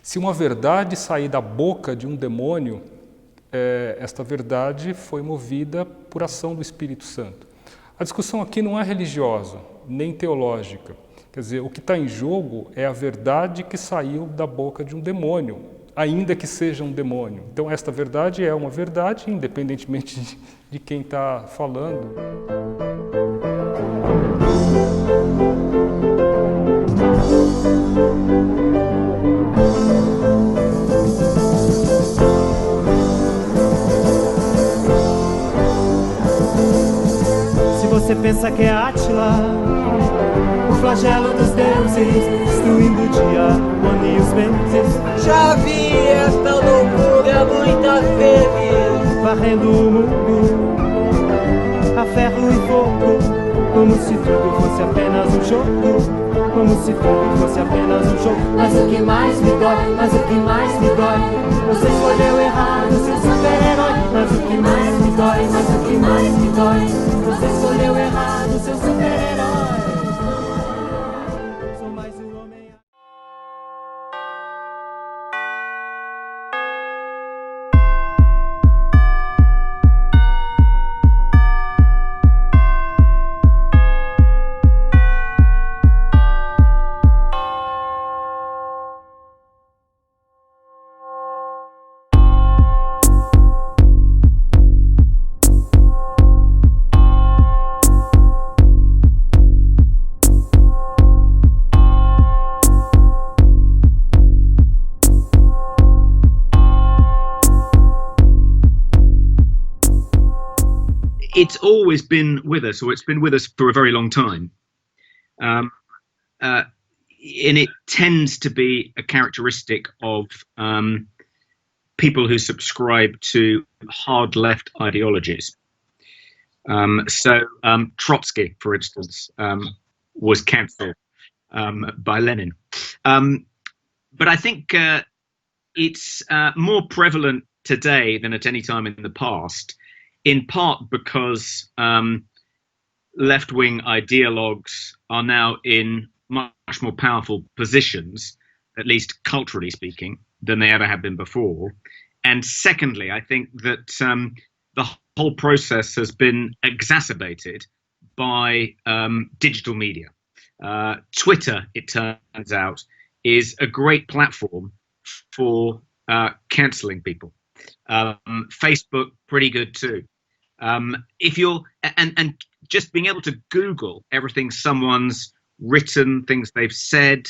Se uma verdade sair da boca de um demônio, esta verdade foi movida por ação do Espírito Santo. A discussão aqui não é religiosa, nem teológica. Quer dizer, o que está em jogo é a verdade que saiu da boca de um demônio, ainda que seja um demônio. Então, esta verdade é uma verdade, independentemente de quem está falando. Se você pensa que é Átila, o flagelo dos deuses, destruindo o dia, o ano e os meses. Já vi esta loucura muitas vezes, varrendo o mundo a ferro e fogo, como se tudo fosse apenas um jogo, como se tudo fosse apenas um jogo. Mas o que mais me dói, mas o que mais me dói, você escolheu errado seu super-herói. Mas o que mais me dói, mas o que mais me dói, você escolheu errado seu super-herói. Sou mais um homem. It's always been with us, or it's been with us for a very long time. And it tends to be a characteristic of people who subscribe to hard left ideologies. Trotsky, for instance, was cancelled by Lenin. But I think it's more prevalent today than at any time in the past, in part because left-wing ideologues are now in much more powerful positions, at least culturally speaking, than they ever have been before. And secondly, I think that the whole process has been exacerbated by digital media. Twitter, it turns out, is a great platform for cancelling people. Facebook, pretty good too. If you're and just being able to Google everything someone's written, things they've said,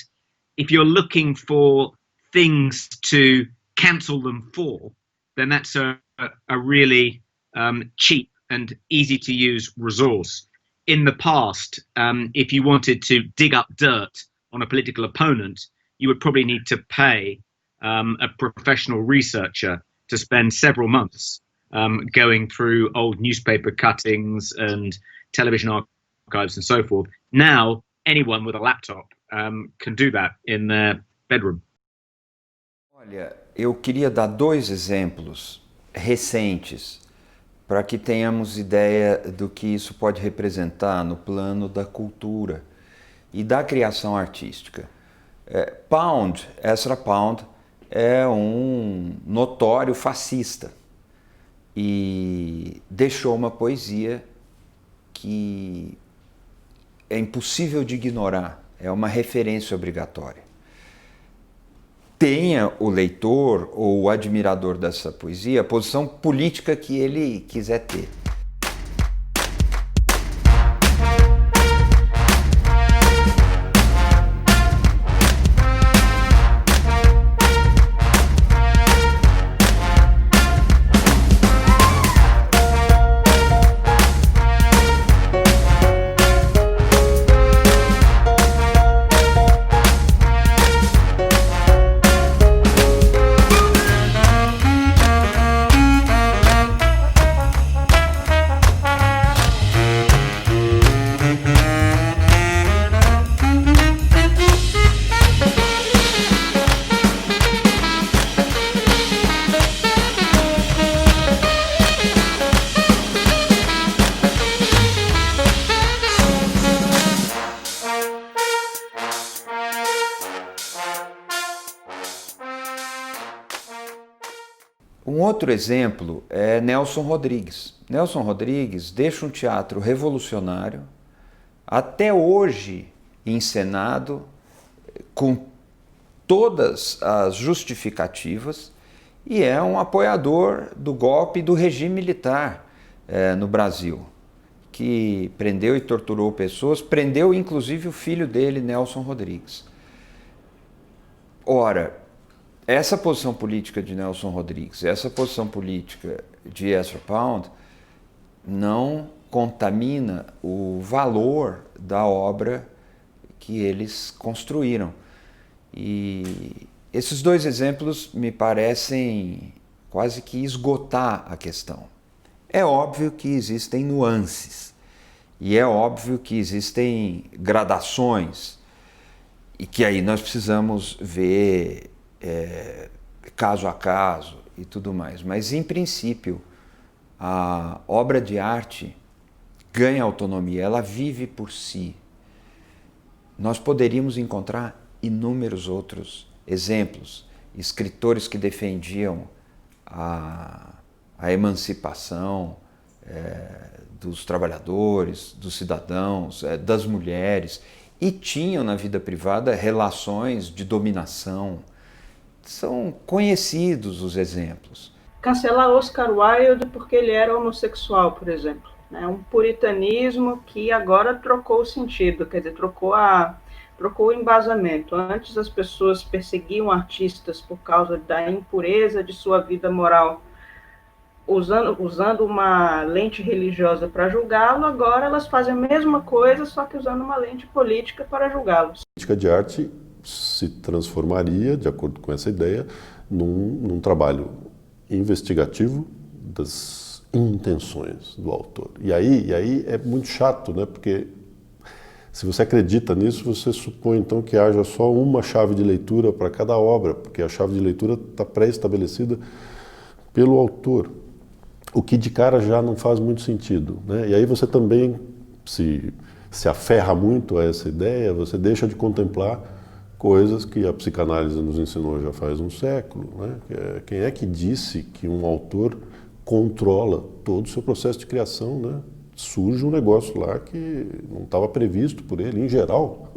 if you're looking for things to cancel them for, then that's a really cheap and easy to use resource. In the past, if you wanted to dig up dirt on a political opponent, you would probably need to pay a professional researcher to spend several months going through old newspaper cuttings and television archives and so forth. Now, anyone with a laptop can do that in their bedroom. Olha, eu queria dar dois exemplos recentes para que tenhamos ideia do que isso pode representar no plano da cultura e da criação artística. Ezra Pound é um notório fascista e deixou uma poesia que é impossível de ignorar, é uma referência obrigatória. Tenha o leitor ou o admirador dessa poesia a posição política que ele quiser ter. Um outro exemplo é Nelson Rodrigues. Nelson Rodrigues deixa um teatro revolucionário, até hoje encenado, com todas as justificativas, e é um apoiador do golpe do regime militar no Brasil, que prendeu e torturou pessoas, prendeu inclusive o filho dele, Nelson Rodrigues. Ora, essa posição política de Nelson Rodrigues, essa posição política de Ezra Pound não contamina o valor da obra que eles construíram. E esses dois exemplos me parecem quase que esgotar a questão. É óbvio que existem nuances, e é óbvio que existem gradações, e que aí nós precisamos ver caso a caso e tudo mais. Mas, em princípio, a obra de arte ganha autonomia, ela vive por si. Nós poderíamos encontrar inúmeros outros exemplos, escritores que defendiam a emancipação dos trabalhadores, dos cidadãos, das mulheres, e tinham na vida privada relações de dominação. São conhecidos os exemplos. Cancelar Oscar Wilde porque ele era homossexual, por exemplo. É um puritanismo que agora trocou o sentido, quer dizer, trocou o embasamento. Antes as pessoas perseguiam artistas por causa da impureza de sua vida moral, usando uma lente religiosa para julgá-lo. Agora elas fazem a mesma coisa, só que usando uma lente política para julgá-los. A crítica de arte se transformaria, de acordo com essa ideia, num trabalho investigativo das intenções do autor. E aí é muito chato, né? Porque se você acredita nisso, você supõe então que haja só uma chave de leitura para cada obra, porque a chave de leitura está pré-estabelecida pelo autor, o que de cara já não faz muito sentido, né? E aí você também se aferra muito a essa ideia, você deixa de contemplar coisas que a psicanálise nos ensinou já faz um século, né? Quem é que disse que um autor controla todo o seu processo de criação, né? Surge um negócio lá que não estava previsto por ele, em geral.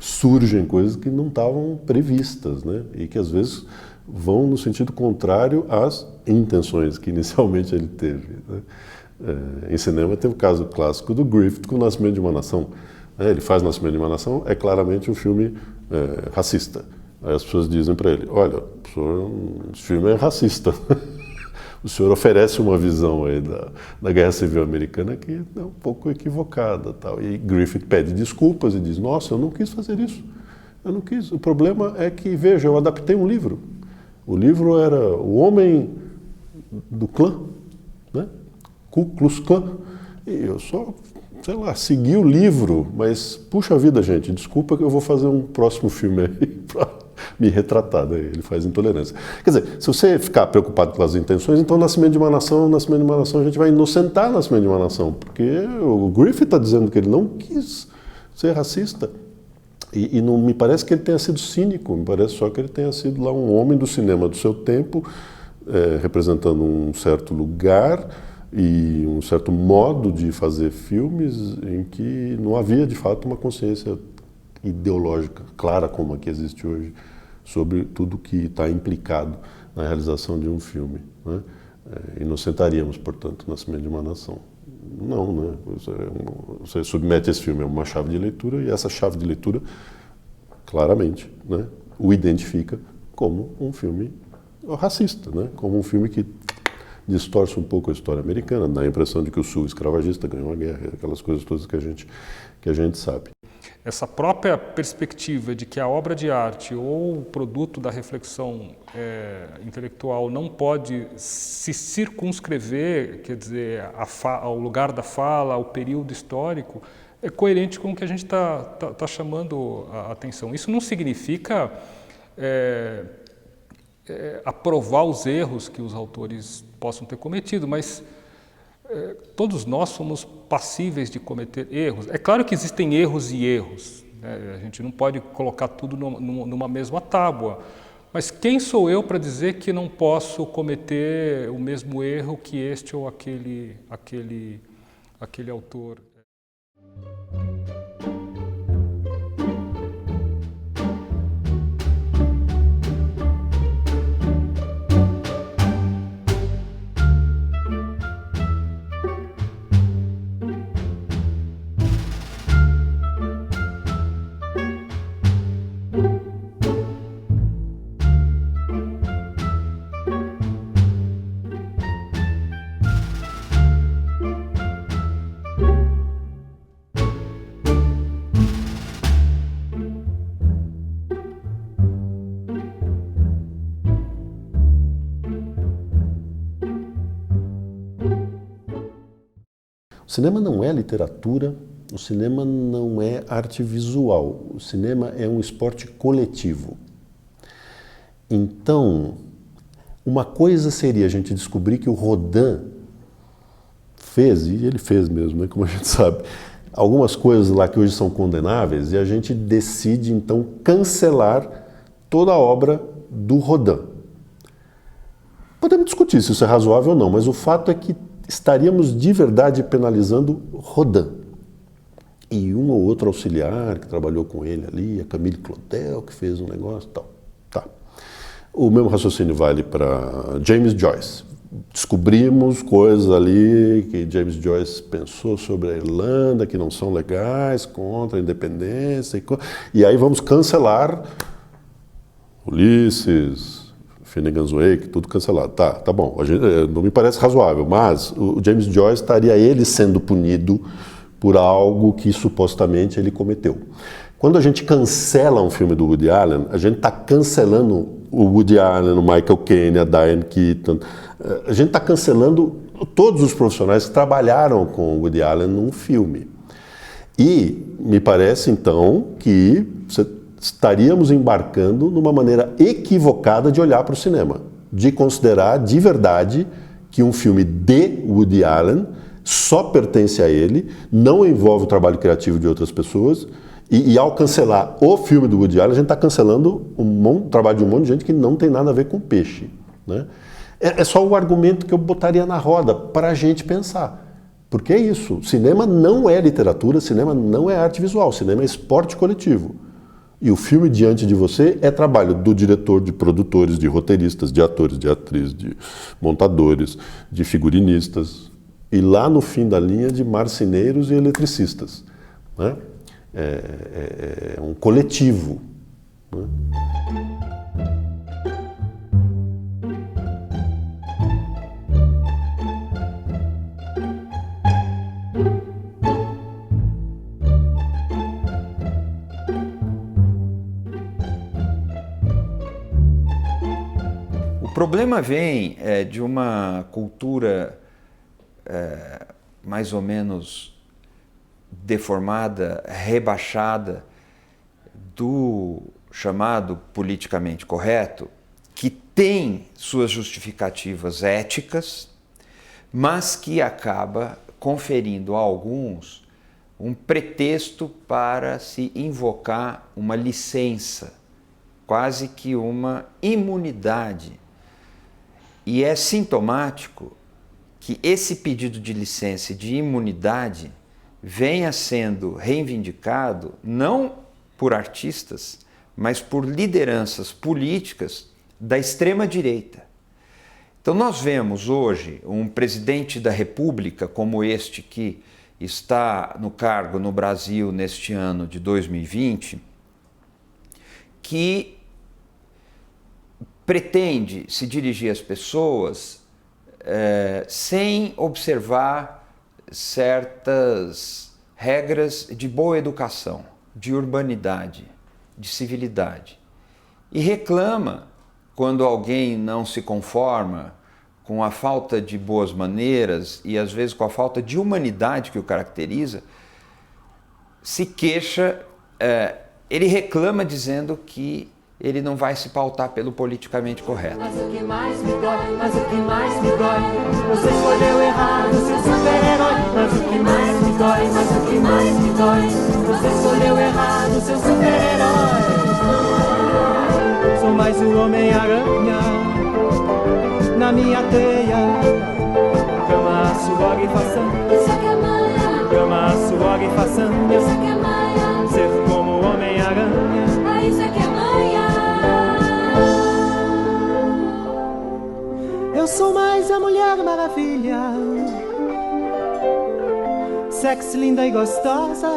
Surgem coisas que não estavam previstas, né? E que às vezes vão no sentido contrário às intenções que inicialmente ele teve, né? Em cinema tem o caso clássico do Griffith com O Nascimento de uma Nação. Ele faz O Nascimento de uma Nação, é claramente um filme racista. Aí as pessoas dizem para ele, olha, esse filme é racista. O senhor oferece uma visão aí da Guerra Civil Americana que é um pouco equivocada. Tal. E Griffith pede desculpas e diz, nossa, eu não quis fazer isso. Eu não quis. O problema é que, veja, eu adaptei um livro. O livro era O Homem do Clã, né? Ku Klux Klan. E eu só, sei lá, segui o livro, mas, puxa vida, gente, desculpa que eu vou fazer um próximo filme aí para me retratar. Daí ele faz Intolerância. Quer dizer, se você ficar preocupado com as intenções, então Nascimento de uma Nação, a gente vai inocentar Nascimento de uma Nação, porque o Griffith está dizendo que ele não quis ser racista. E não me parece que ele tenha sido cínico, me parece só que ele tenha sido lá um homem do cinema do seu tempo, representando um certo lugar e um certo modo de fazer filmes em que não havia, de fato, uma consciência ideológica clara como a que existe hoje sobre tudo que está implicado na realização de um filme, né? Inocentaríamos, portanto, o Nascimento de uma Nação. Não, né? Você submete esse filme a uma chave de leitura e essa chave de leitura, claramente, né, o identifica como um filme racista, né? Como um filme que distorce um pouco a história americana, dá a impressão de que o Sul escravagista ganhou a guerra, aquelas coisas todas que a gente sabe. Essa própria perspectiva de que a obra de arte ou o produto da reflexão intelectual não pode se circunscrever, quer dizer, ao lugar da fala, ao período histórico, é coerente com o que a gente está chamando a atenção. Isso não significa aprovar os erros que os autores possam ter cometido, mas todos nós somos passíveis de cometer erros. É claro que existem erros e erros, né? A gente não pode colocar tudo numa mesma tábua, Mas quem sou eu para dizer que não posso cometer o mesmo erro que este ou aquele autor? O cinema não é literatura, o cinema não é arte visual, o cinema é um esporte coletivo. Então, uma coisa seria a gente descobrir que o Rodin fez, e ele fez mesmo, né, como a gente sabe, algumas coisas lá que hoje são condenáveis, e a gente decide então cancelar toda a obra do Rodin. Podemos discutir se isso é razoável ou não, mas o fato é que estaríamos de verdade penalizando Rodin. E um ou outro auxiliar que trabalhou com ele ali, a Camille Claudel, que fez um negócio e tal. Tá. O mesmo raciocínio vale para James Joyce. Descobrimos coisas ali que James Joyce pensou sobre a Irlanda, que não são legais, contra a independência. E aí vamos cancelar Ulisses, Finnegan's Wake, tudo cancelado. Tá bom, não me parece razoável, mas o James Joyce estaria ele sendo punido por algo que supostamente ele cometeu. Quando a gente cancela um filme do Woody Allen, a gente está cancelando o Woody Allen, o Michael Caine, a Diane Keaton, a gente está cancelando todos os profissionais que trabalharam com o Woody Allen num filme. E me parece então que estaríamos embarcando numa maneira equivocada de olhar para o cinema, de considerar de verdade que um filme de Woody Allen só pertence a ele, não envolve o trabalho criativo de outras pessoas, e ao cancelar o filme do Woody Allen, a gente está cancelando o trabalho de um monte de gente que não tem nada a ver com peixe, né? É só o argumento que eu botaria na roda para a gente pensar. Porque é isso, cinema não é literatura, cinema não é arte visual, cinema é esporte coletivo. E o filme diante de você é trabalho do diretor, de produtores, de roteiristas, de atores, de atrizes, de montadores, de figurinistas. E lá no fim da linha de marceneiros e eletricistas, né? É um coletivo, né? O problema vem de uma cultura mais ou menos deformada, rebaixada do chamado politicamente correto, que tem suas justificativas éticas, mas que acaba conferindo a alguns um pretexto para se invocar uma licença, quase que uma imunidade. E é sintomático que esse pedido de licença e de imunidade venha sendo reivindicado não por artistas, mas por lideranças políticas da extrema-direita. Então nós vemos hoje um presidente da República como este que está no cargo no Brasil neste ano de 2020, que pretende se dirigir às pessoas sem observar certas regras de boa educação, de urbanidade, de civilidade. E reclama quando alguém não se conforma com a falta de boas maneiras e às vezes com a falta de humanidade que o caracteriza, se queixa, ele reclama dizendo que ele não vai se pautar pelo politicamente correto. Mas o que mais me dói, mas o que mais me dói, você escolheu errado seu super-herói. Mas o que mais me dói, mas o que mais me dói, você escolheu errado seu super-herói. Sou sou mais o Homem-Aranha na minha teia. Cama, suor e façanha. Isso que é Maia. Cama, suor e façanha. Isso que é Maia. Ser como o Homem-Aranha. Ah, isso que é Maia. Eu sou mais a Mulher Maravilha, sexy, linda e gostosa,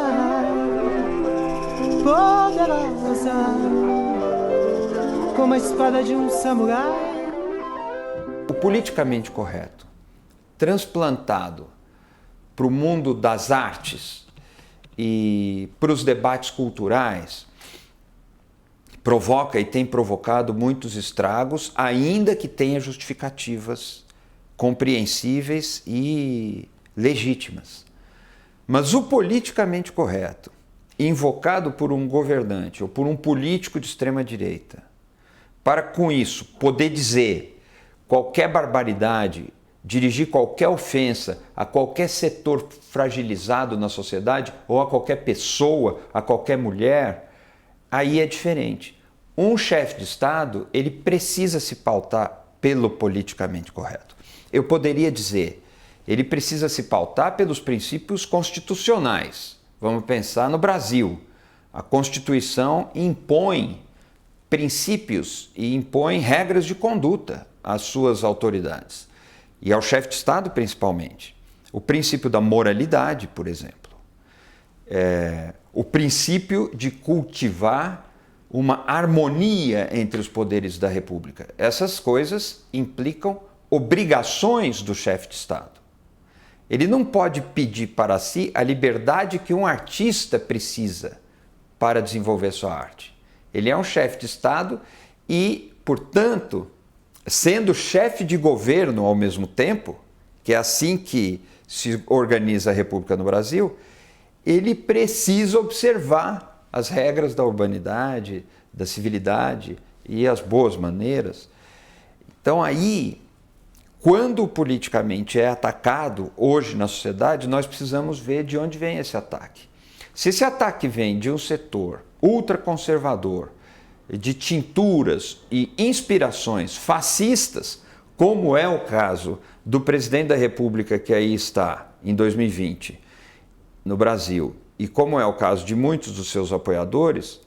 poderosa, como a espada de um samurai. O politicamente correto, transplantado para o mundo das artes e para os debates culturais, provoca e tem provocado muitos estragos, ainda que tenha justificativas compreensíveis e legítimas. Mas o politicamente correto, invocado por um governante ou por um político de extrema-direita, para com isso poder dizer qualquer barbaridade, dirigir qualquer ofensa a qualquer setor fragilizado na sociedade ou a qualquer pessoa, a qualquer mulher, aí é diferente. Um chefe de Estado, ele precisa se pautar pelo politicamente correto. Eu poderia dizer, ele precisa se pautar pelos princípios constitucionais. Vamos pensar no Brasil. A Constituição impõe princípios e impõe regras de conduta às suas autoridades. E ao chefe de Estado, principalmente. O princípio da moralidade, por exemplo. O princípio de cultivar uma harmonia entre os poderes da República. Essas coisas implicam obrigações do chefe de Estado. Ele não pode pedir para si a liberdade que um artista precisa para desenvolver sua arte. Ele é um chefe de Estado e, portanto, sendo chefe de governo ao mesmo tempo, que é assim que se organiza a República no Brasil, ele precisa observar as regras da urbanidade, da civilidade e as boas maneiras. Então aí, quando o politicamente é atacado hoje na sociedade, nós precisamos ver de onde vem esse ataque. Se esse ataque vem de um setor ultraconservador, de tinturas e inspirações fascistas, como é o caso do presidente da República que aí está em 2020 no Brasil, e como é o caso de muitos dos seus apoiadores,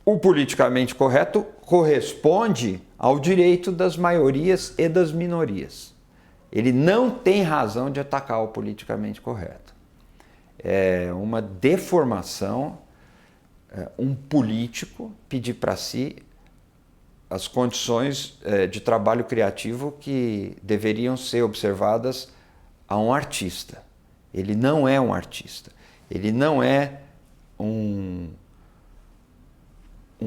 o politicamente correto corresponde ao direito das maiorias e das minorias. Ele não tem razão de atacar o politicamente correto. É uma deformação, um político pedir para si as condições de trabalho criativo que deveriam ser observadas a um artista. Ele não é um artista. Ele não é um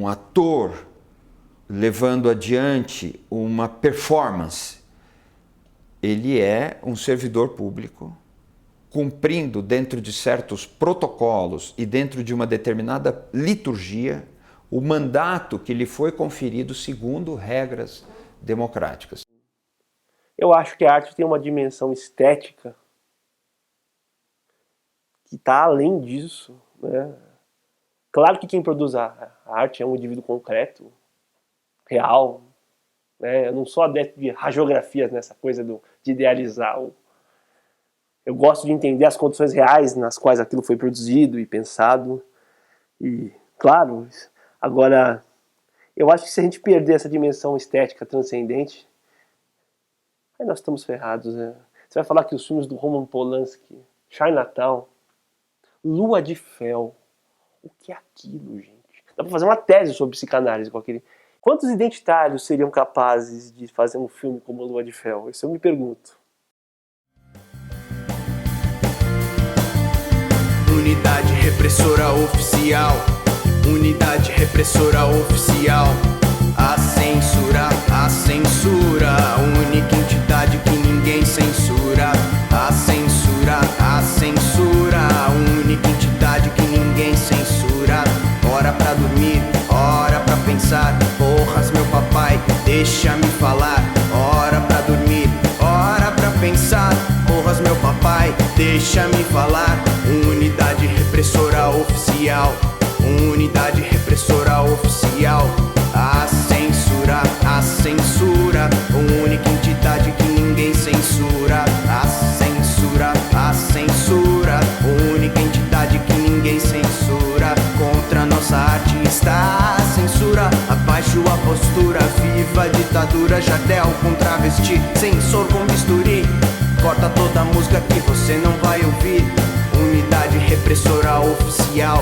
ator levando adiante uma performance. Ele é um servidor público, cumprindo dentro de certos protocolos e dentro de uma determinada liturgia o mandato que lhe foi conferido segundo regras democráticas. Eu acho que a arte tem uma dimensão estética que está além disso, né? Claro que quem produz a arte é um indivíduo concreto, real, né? Eu não sou adepto de radiografias nessa coisa de idealizar. Eu gosto de entender as condições reais nas quais aquilo foi produzido e pensado. E, claro, agora, eu acho que se a gente perder essa dimensão estética transcendente, aí nós estamos ferrados, né? Você vai falar que os filmes do Roman Polanski, Chinatown, Lua de Fel, o que é aquilo, gente? Dá pra fazer uma tese sobre psicanálise com aquele... Quantos identitários seriam capazes de fazer um filme como Lua de Fel? Isso eu me pergunto. Unidade repressora oficial. Unidade repressora oficial. A censura, a única entidade que ninguém censura. A censura, a única entidade que ninguém censura. Hora pra dormir, hora pra pensar. Porras, meu papai, deixa me falar. Hora pra dormir, hora pra pensar. Porras, meu papai, deixa me falar. Unidade repressora oficial. Unidade repressora oficial. Censura viva, ditadura, jardel com travesti, censor com bisturi. Corta toda a música que você não vai ouvir. Unidade repressora oficial.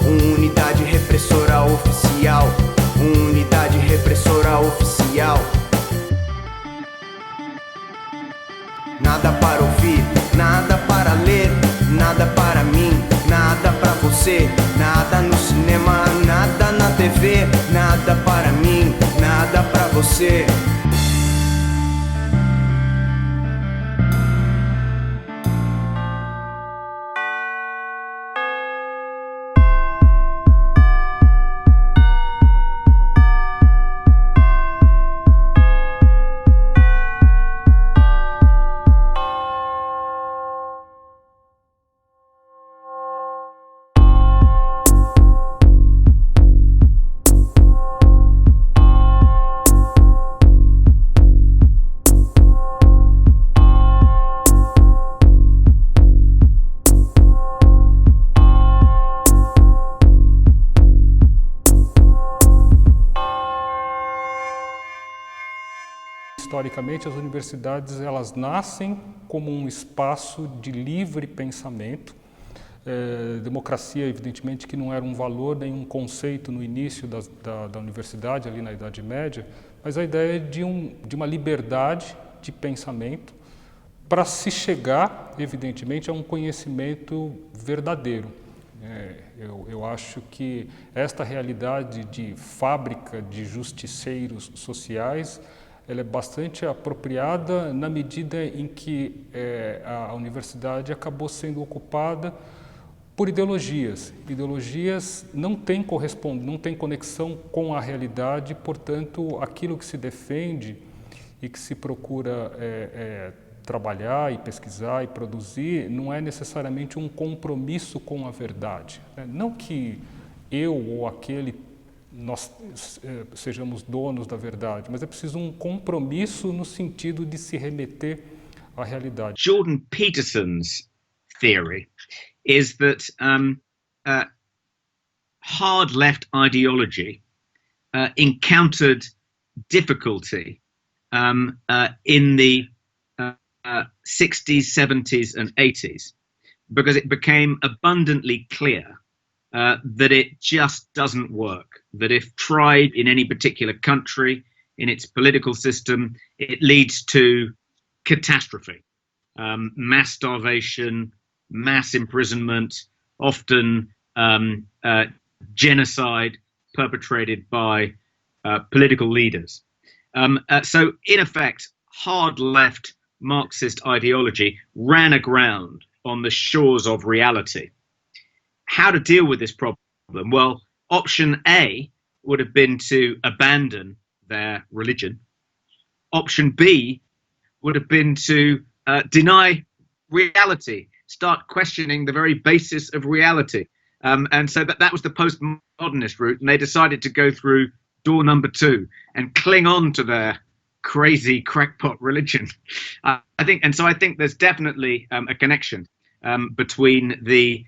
Unidade repressora oficial. Unidade repressora oficial. Nada para ouvir, nada para ler, nada para mim, nada para você, nada no cinema, nada na TV, nada para mim, nada para você. Historicamente, as universidades elas nascem como um espaço de livre pensamento. Democracia, evidentemente, que não era um valor nem um conceito no início da universidade, ali na Idade Média, mas a ideia de uma liberdade de pensamento para se chegar, evidentemente, a um conhecimento verdadeiro. Eu acho que esta realidade de fábrica de justiceiros sociais ela é bastante apropriada na medida em que a universidade acabou sendo ocupada por ideologias. Ideologias não têm conexão com a realidade, portanto, aquilo que se defende e que se procura trabalhar e pesquisar e produzir não é necessariamente um compromisso com a verdade. Não que eu ou aquele nós sejamos donos da verdade, mas é preciso um compromisso no sentido de se remeter à realidade. Jordan Peterson's theory is that hard left ideology encountered difficulty in the 60s, 70s and 80s because it became abundantly clear that it just doesn't work, that if tried in any particular country, in its political system, it leads to catastrophe, mass starvation, mass imprisonment, often genocide perpetrated by political leaders. So, in effect, hard left Marxist ideology ran aground on the shores of reality. How to deal with this problem? Well, option A would have been to abandon their religion. Option B would have been to deny reality, start questioning the very basis of reality. And so that was the postmodernist route, and they decided to go through door number 2 and cling on to their crazy crackpot religion. I think there's definitely a connection between the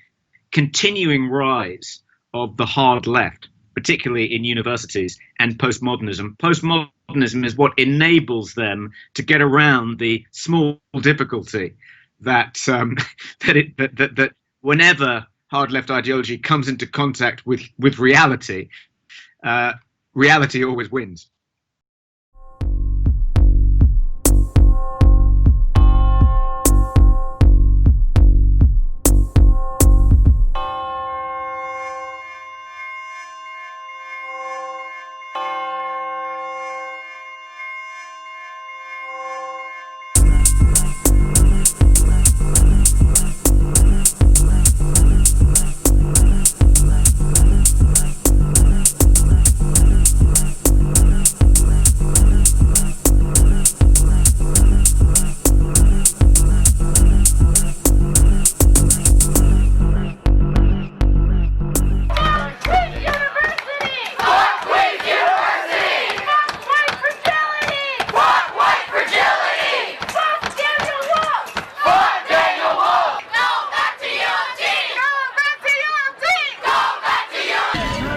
continuing rise of the hard left, particularly in universities, and postmodernism. Postmodernism is what enables them to get around the small difficulty that that whenever hard left ideology comes into contact with reality, reality always wins.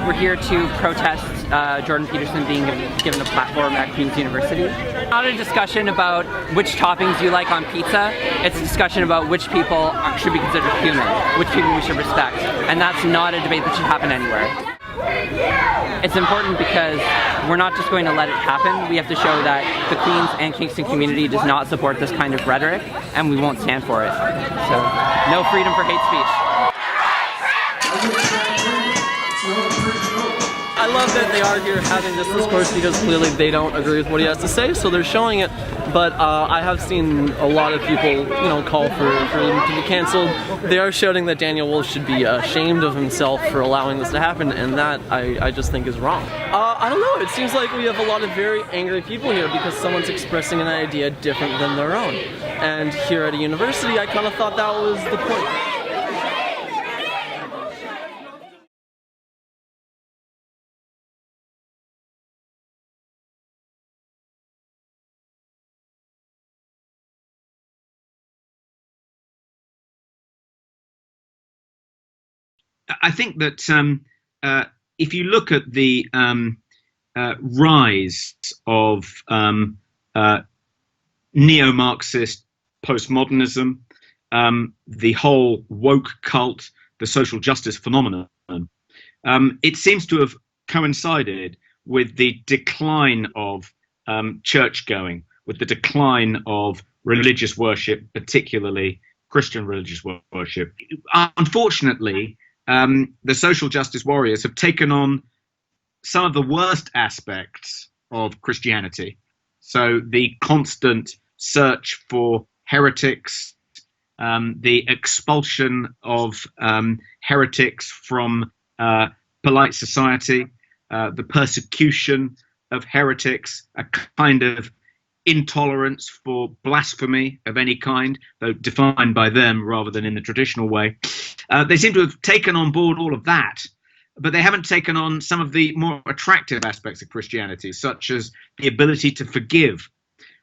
We're here to protest Jordan Peterson being given a platform at Queen's University. Not a discussion about which toppings you like on pizza, it's a discussion about which people should be considered human, which people we should respect, and that's not a debate that should happen anywhere. It's important because we're not just going to let it happen, we have to show that the Queens and Kingston community does not support this kind of rhetoric, and we won't stand for it. So, no freedom for hate speech. I love that they are here having this discourse because clearly they don't agree with what he has to say, so they're showing it. But I have seen a lot of people, call for him to be canceled. They are shouting that Daniel Wolf should be ashamed of himself for allowing this to happen, and that I just think is wrong. I don't know, it seems like we have a lot of very angry people here because someone's expressing an idea different than their own. And here at a university, I kind of thought that was the point. I think that if you look at the rise of neo-Marxist postmodernism, the whole woke cult, the social justice phenomenon, it seems to have coincided with the decline of church going, with the decline of religious worship, particularly Christian religious worship. Unfortunately, the social justice warriors have taken on some of the worst aspects of Christianity. So the constant search for heretics, the expulsion of heretics from polite society, the persecution of heretics, a kind of intolerance for blasphemy of any kind, though defined by them rather than in the traditional way. They seem to have taken on board all of that, but they haven't taken on some of the more attractive aspects of Christianity, such as the ability to forgive.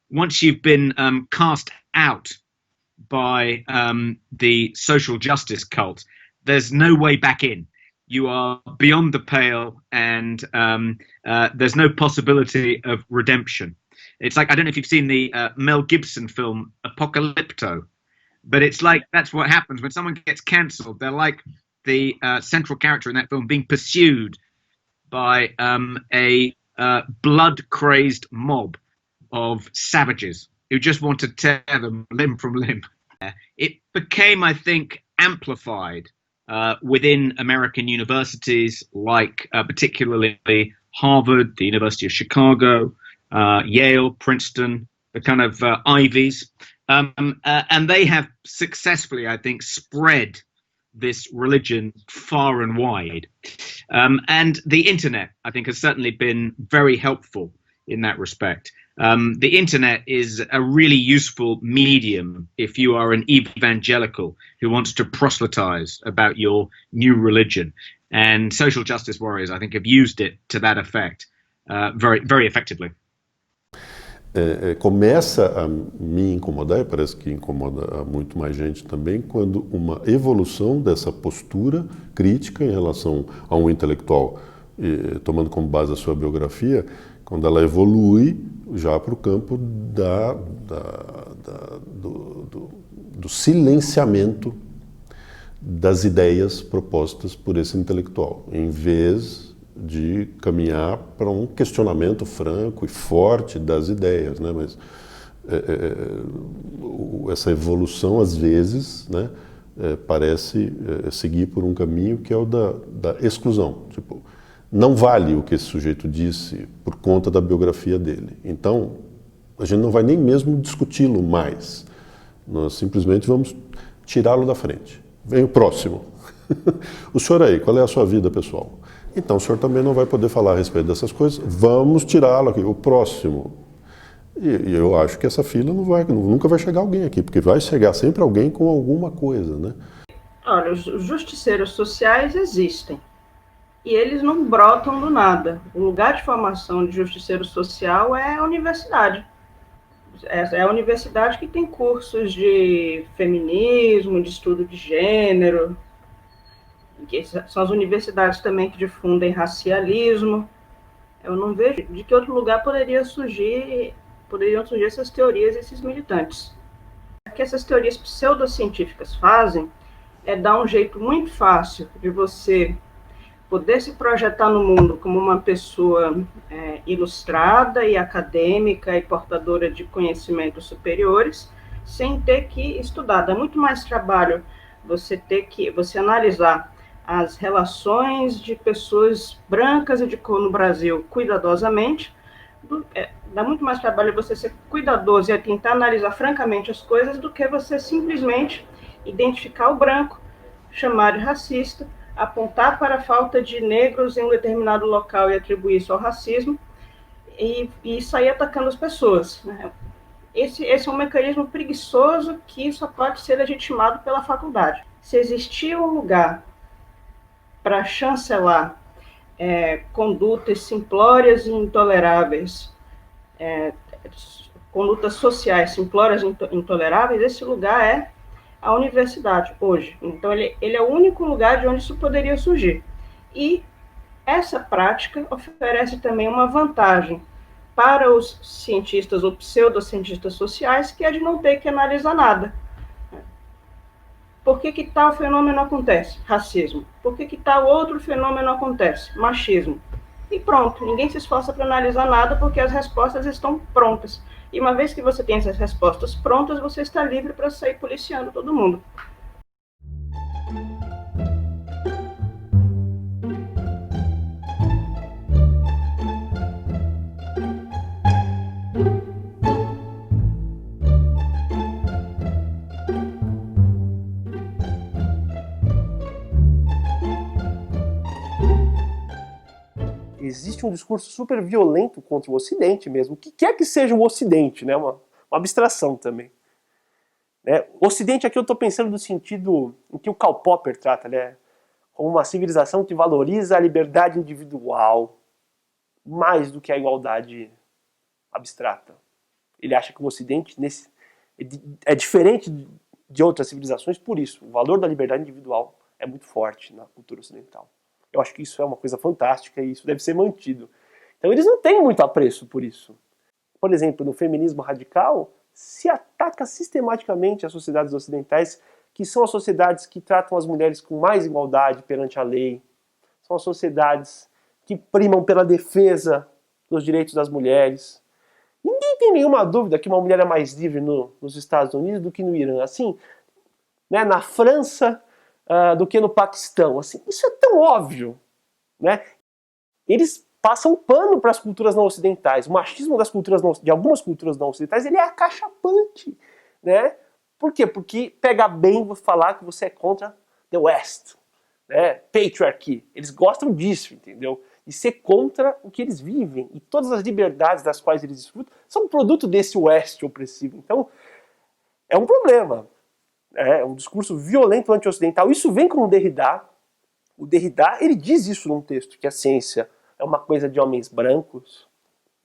Once you've been cast out by the social justice cult, there's no way back in. You are beyond the pale, and there's no possibility of redemption. It's like, I don't know if you've seen the Mel Gibson film Apocalypto, but it's like that's what happens when someone gets cancelled. They're like the central character in that film being pursued by a blood-crazed mob of savages who just want to tear them limb from limb. It became, I think, amplified within American universities like particularly Harvard, the University of Chicago, Yale, Princeton, the kind of Ivies. And they have successfully, I think, spread this religion far and wide. And the internet, I think, has certainly been very helpful in that respect. The internet is a really useful medium if you are an evangelical who wants to proselytize about your new religion. And social justice warriors, I think, have used it to that effect very, very effectively. Começa a me incomodar, e parece que incomoda muito mais gente também, quando uma evolução dessa postura crítica em relação a um intelectual, tomando como base a sua biografia, quando ela evolui já para o campo do silenciamento das ideias propostas por esse intelectual, em vez de caminhar para um questionamento franco e forte das ideias, né? Mas essa evolução às vezes, né, parece seguir por um caminho que é o da exclusão. Tipo, não vale o que esse sujeito disse por conta da biografia dele. Então, a gente não vai nem mesmo discuti-lo mais. Nós simplesmente vamos tirá-lo da frente. Vem o próximo. O senhor aí, qual é a sua vida pessoal? Então o senhor também não vai poder falar a respeito dessas coisas, vamos tirá-lo aqui, o próximo. E eu acho que essa fila nunca vai chegar alguém aqui, porque vai chegar sempre alguém com alguma coisa, né? Olha, os justiceiros sociais existem, e eles não brotam do nada. O lugar de formação de justiceiro social é a universidade. É a universidade que tem cursos de feminismo, de estudo de gênero, que são as universidades também que difundem racialismo. Eu não vejo de que outro lugar poderiam surgir essas teorias, esses militantes. O que essas teorias pseudocientíficas fazem é dar um jeito muito fácil de você poder se projetar no mundo como uma pessoa ilustrada e acadêmica e portadora de conhecimentos superiores, sem ter que estudar. Dá muito mais trabalho você analisar as relações de pessoas brancas e de cor no Brasil cuidadosamente. Dá muito mais trabalho você ser cuidadoso e tentar analisar francamente as coisas do que você simplesmente identificar o branco, chamar de racista, apontar para a falta de negros em um determinado local e atribuir isso ao racismo e sair atacando as pessoas, né? Esse é um mecanismo preguiçoso que só pode ser legitimado pela faculdade. Se existir um lugar para chancelar condutas simplórias e intoleráveis, condutas sociais simplórias e intoleráveis, esse lugar é a universidade hoje. Então ele é o único lugar de onde isso poderia surgir. E essa prática oferece também uma vantagem para os cientistas ou pseudocientistas sociais, que é de não ter que analisar nada. Por que tal fenômeno acontece? Racismo. Por que tal outro fenômeno acontece? Machismo. E pronto, ninguém se esforça para analisar nada porque as respostas estão prontas. E uma vez que você tem essas respostas prontas, você está livre para sair policiando todo mundo. Existe um discurso super violento contra o Ocidente mesmo, o que quer que seja o Ocidente, né? Uma abstração também. Né? O Ocidente aqui eu estou pensando no sentido em que o Karl Popper trata, né? Como uma civilização que valoriza a liberdade individual mais do que a igualdade abstrata. Ele acha que o Ocidente é diferente de outras civilizações por isso. O valor da liberdade individual é muito forte na cultura ocidental. Eu acho que isso é uma coisa fantástica e isso deve ser mantido. Então eles não têm muito apreço por isso. Por exemplo, no feminismo radical, se ataca sistematicamente as sociedades ocidentais, que são as sociedades que tratam as mulheres com mais igualdade perante a lei, são as sociedades que primam pela defesa dos direitos das mulheres. Ninguém tem nenhuma dúvida que uma mulher é mais livre nos Estados Unidos do que no Irã. Assim, né, na França, do que no Paquistão. Assim, isso é tão óbvio, né? Eles passam pano para as culturas não ocidentais. O machismo de algumas culturas não ocidentais, ele é acachapante, né? Por quê? Porque pega bem você falar que você é contra the West, né? Patriarchy. Eles gostam disso, entendeu? E ser contra o que eles vivem. E todas as liberdades das quais eles desfrutam são produto desse Oeste opressivo. Então, é um problema. É um discurso violento anti-ocidental. Isso vem com o Derrida. O Derrida, ele diz isso num texto, que a ciência é uma coisa de homens brancos,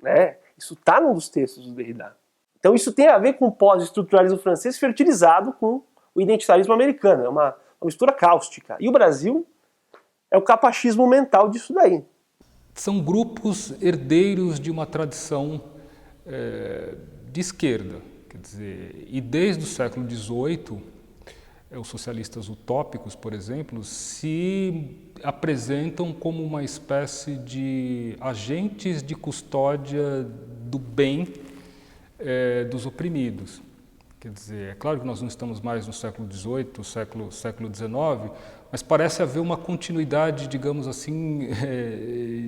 né? Isso está num dos textos do Derrida. Então isso tem a ver com o pós-estruturalismo francês fertilizado com o identitarismo americano. É uma mistura cáustica. E o Brasil é o capachismo mental disso daí. São grupos herdeiros de uma tradição de esquerda. Quer dizer, e desde o século XVIII, os socialistas utópicos, por exemplo, se apresentam como uma espécie de agentes de custódia do bem dos oprimidos. Quer dizer, é claro que nós não estamos mais no século XVIII, século XIX, mas parece haver uma continuidade, digamos assim,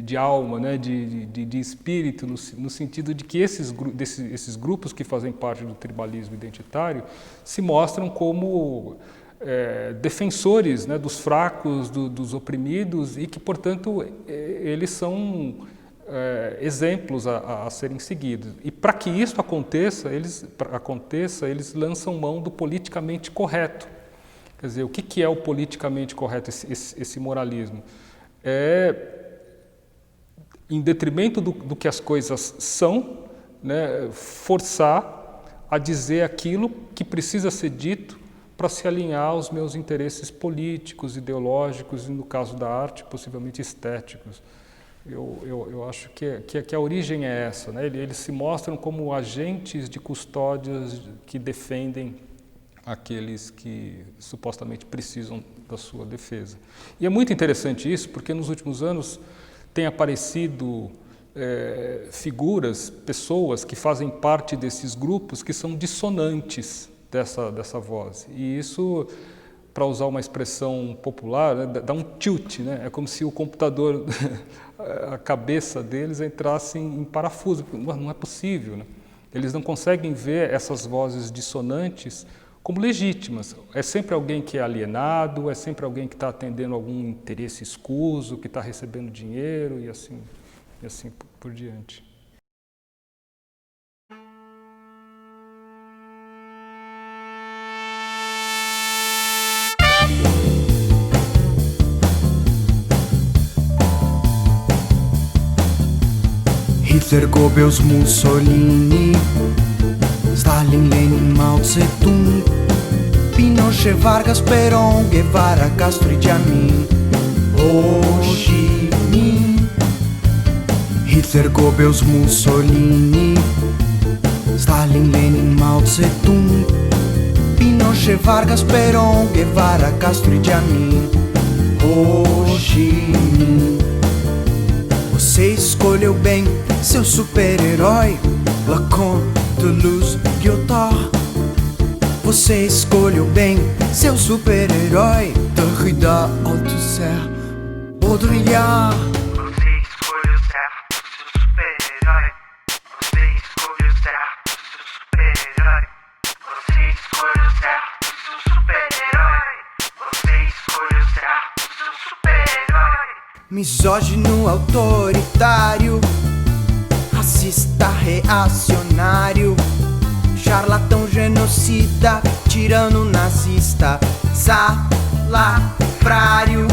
de alma, né, de espírito, no sentido de que esses grupos que fazem parte do tribalismo identitário se mostram como defensores, né, dos fracos, dos oprimidos, e que, portanto, eles são exemplos a serem seguidos. E para que isso aconteça, eles lançam mão do politicamente correto. Quer dizer, o que é o politicamente correto, esse moralismo? Em detrimento do que as coisas são, né, forçar a dizer aquilo que precisa ser dito para se alinhar aos meus interesses políticos, ideológicos e, no caso da arte, possivelmente estéticos. Eu acho que a origem é essa, né? Eles se mostram como agentes de custódias que defendem aqueles que supostamente precisam da sua defesa. E é muito interessante isso, porque nos últimos anos tem aparecido figuras, pessoas que fazem parte desses grupos que são dissonantes dessa voz. E isso, para usar uma expressão popular, né, dá um tilt, né? É como se o computador, a cabeça deles entrasse em parafuso. Não é possível, né? Eles não conseguem ver essas vozes dissonantes como legítimas. É sempre alguém que é alienado, é sempre alguém que está atendendo algum interesse escuso, que está recebendo dinheiro e assim por diante. Hitler, Goebbels, Mussolini, Stalin, Lenin, Mao Tse-tung, Pinochet, Vargas, Perón, Guevara, Castro e Jamin, Ho Chi Minh. Hitler, Goebbels, Mussolini, Stalin, Lenin, Mao Tse-tung, Pinochet, Vargas, Perón, Guevara, Castro e Jamin, Ho Chi Minh. Você escolheu bem seu super-herói, Lacan, Toulouse, Lyotard. Você escolheu bem seu super-herói, Derrida, Althusser, Baudrillard. Você escolheu certo seu super-herói. Você escolheu certo seu super-herói. Você escolheu certo seu super-herói. Você escolheu certo seu super-herói. Misógino, autoritário, racista, reacionário, charlatão, genocida, tirano, nazista, salafrário.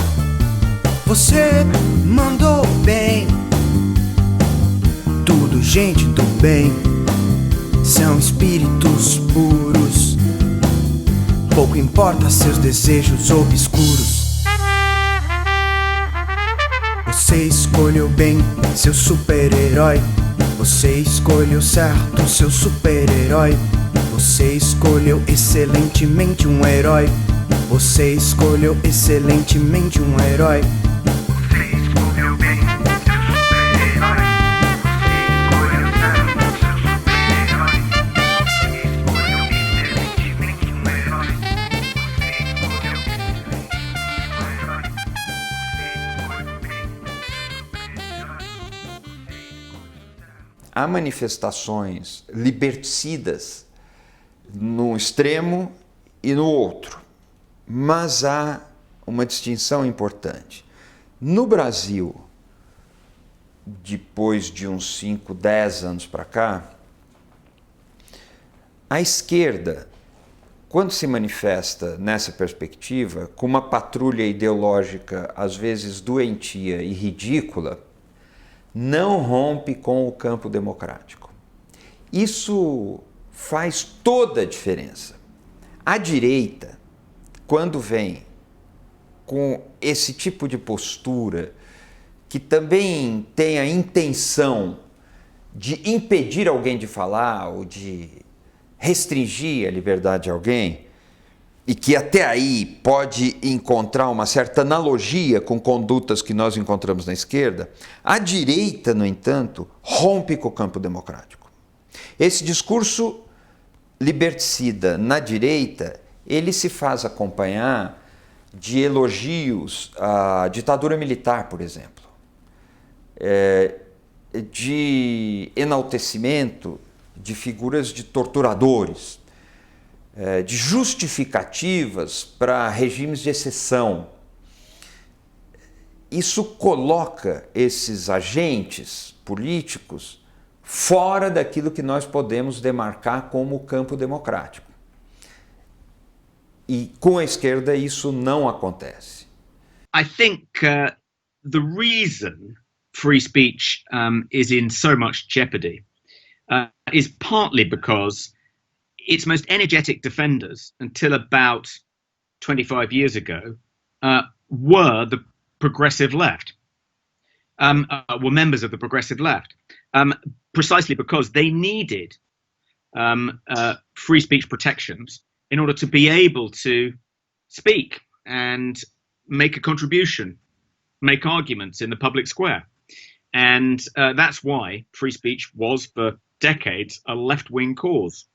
Você mandou bem, tudo gente do bem, são espíritos puros, pouco importa seus desejos obscuros. Você escolheu bem seu super-herói. Você escolheu certo seu super-herói. Você escolheu excelentemente um herói. Você escolheu excelentemente um herói. Você escolheu bem seu super-herói. Você escolheu certo seu super-herói. Você escolheu excelentemente um herói. Você escolheu excelentemente um herói. Há manifestações liberticidas no extremo e no outro, mas há uma distinção importante. No Brasil, depois de uns 5, 10 anos para cá, a esquerda, quando se manifesta nessa perspectiva, com uma patrulha ideológica às vezes doentia e ridícula, não rompe com o campo democrático. Isso faz toda a diferença. A direita, quando vem com esse tipo de postura, que também tem a intenção de impedir alguém de falar ou de restringir a liberdade de alguém, e que até aí pode encontrar uma certa analogia com condutas que nós encontramos na esquerda, a direita, no entanto, rompe com o campo democrático. Esse discurso liberticida na direita, ele se faz acompanhar de elogios à ditadura militar, por exemplo, de enaltecimento de figuras de torturadores, de justificativas para regimes de exceção. Isso coloca esses agentes políticos fora daquilo que nós podemos demarcar como campo democrático. E com a esquerda isso não acontece. I think the reason free speech is in so much jeopardy is partly because its most energetic defenders until about 25 years ago were the progressive left. were members of the progressive left, precisely because they needed free speech protections in order to be able to speak and make a contribution, make arguments in the public square. And that's why free speech was for decades a left-wing cause.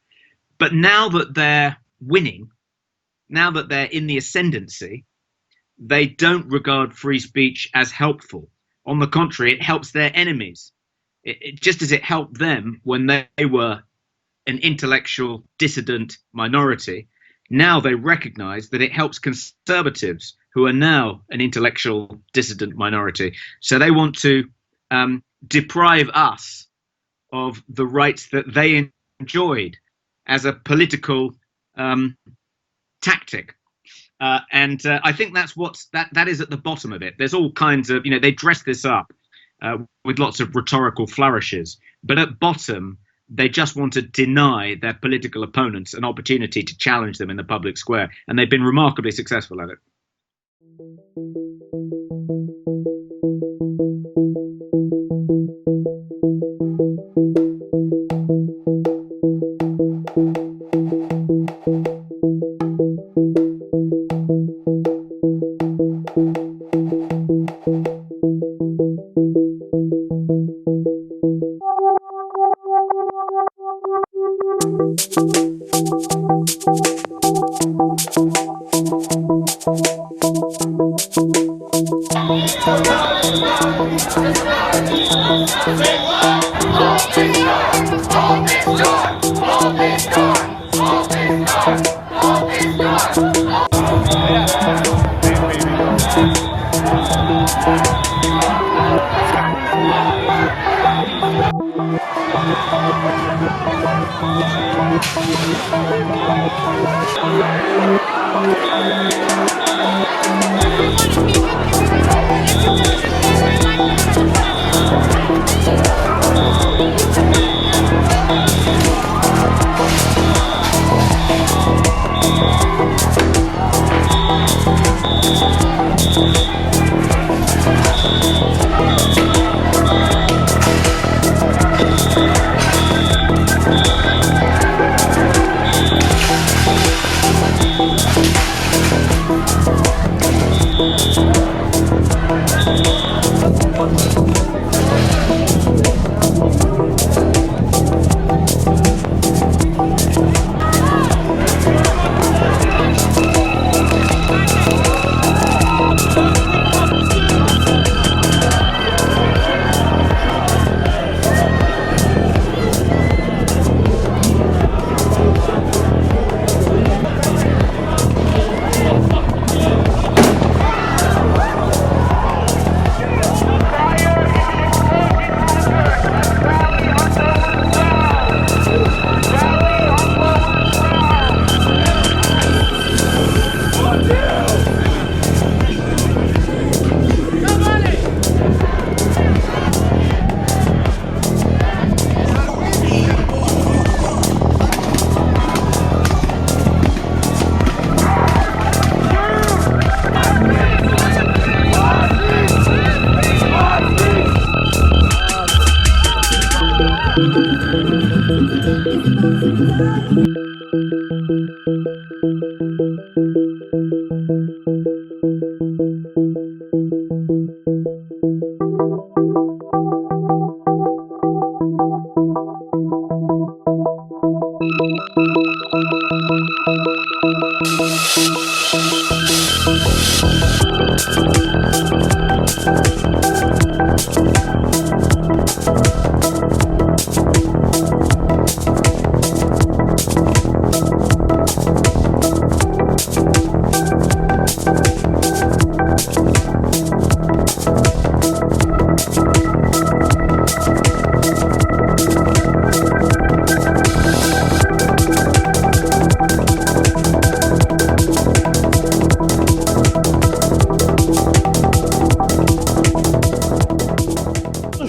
But now that they're winning, now that they're in the ascendancy, they don't regard free speech as helpful. On the contrary, it helps their enemies. Just as it helped them when they were an intellectual dissident minority, now they recognize that it helps conservatives who are now an intellectual dissident minority. So they want to deprive us of the rights that they enjoyed as a political tactic. And I think that's that is at the bottom of it. There's all kinds of, they dress this up with lots of rhetorical flourishes, but at bottom, they just want to deny their political opponents an opportunity to challenge them in the public square. And they've been remarkably successful at it.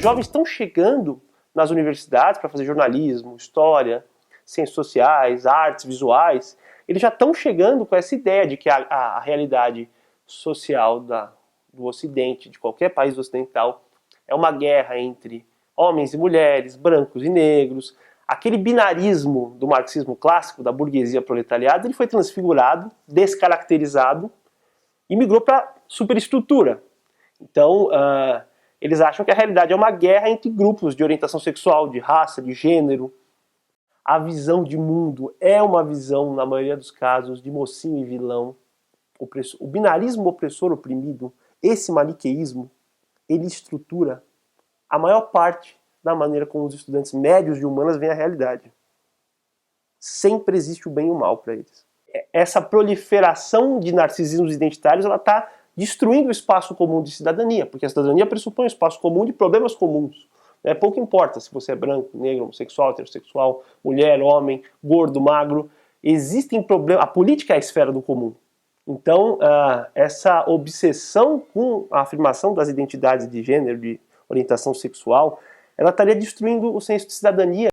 Jovens estão chegando nas universidades para fazer jornalismo, história, ciências sociais, artes, visuais. Eles já estão chegando com essa ideia de que a realidade social do Ocidente, de qualquer país ocidental, É uma guerra entre homens e mulheres, brancos e negros. Aquele binarismo do marxismo clássico, da burguesia proletariada, ele foi transfigurado, descaracterizado e migrou para superestrutura. Então, eles acham que a realidade é uma guerra entre grupos de orientação sexual, de raça, de gênero. A visão de mundo é uma visão, na maioria dos casos, de mocinho e vilão. O binarismo opressor-oprimido, esse maniqueísmo, ele estrutura a maior parte da maneira como os estudantes médios de humanas veem a realidade. Sempre existe o bem e o mal para eles. Essa proliferação de narcisismos identitários está destruindo o espaço comum de cidadania, porque a cidadania pressupõe um espaço comum de problemas comuns. Pouco importa se você é branco, negro, homossexual, heterossexual, mulher, homem, gordo, magro. Existem problemas. A política é a esfera do comum. Então, essa obsessão com a afirmação das identidades de gênero, de orientação sexual, ela estaria destruindo o senso de cidadania.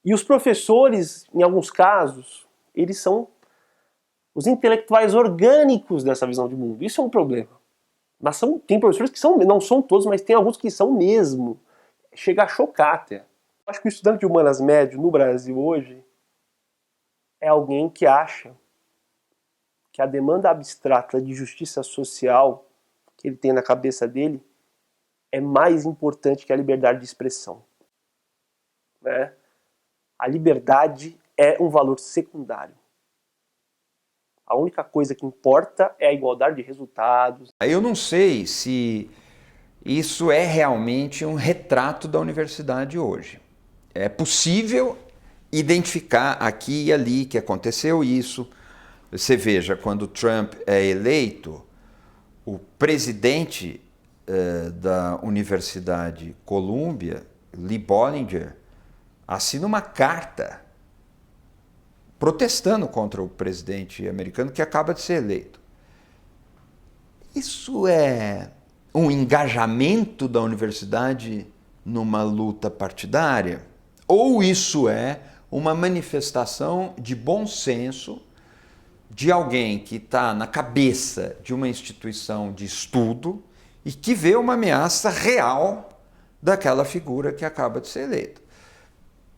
E os professores, em alguns casos, eles são os intelectuais orgânicos dessa visão de mundo. Isso é um problema. Mas tem professores que são, não são todos, mas tem alguns que são mesmo. Chega a chocar até. Eu acho que o estudante de humanas médio no Brasil hoje é alguém que acha que a demanda abstrata de justiça social que ele tem na cabeça dele é mais importante que a liberdade de expressão. Né? A liberdade é um valor secundário. A única coisa que importa é a igualdade de resultados. Eu não sei se isso é realmente um retrato da universidade hoje. É possível identificar aqui e ali que aconteceu isso. Você veja, quando Trump é eleito, o presidente da Universidade Columbia, Lee Bollinger, assina uma carta protestando contra o presidente americano que acaba de ser eleito. Isso é um engajamento da universidade numa luta partidária? Ou isso é uma manifestação de bom senso de alguém que está na cabeça de uma instituição de estudo e que vê uma ameaça real daquela figura que acaba de ser eleita?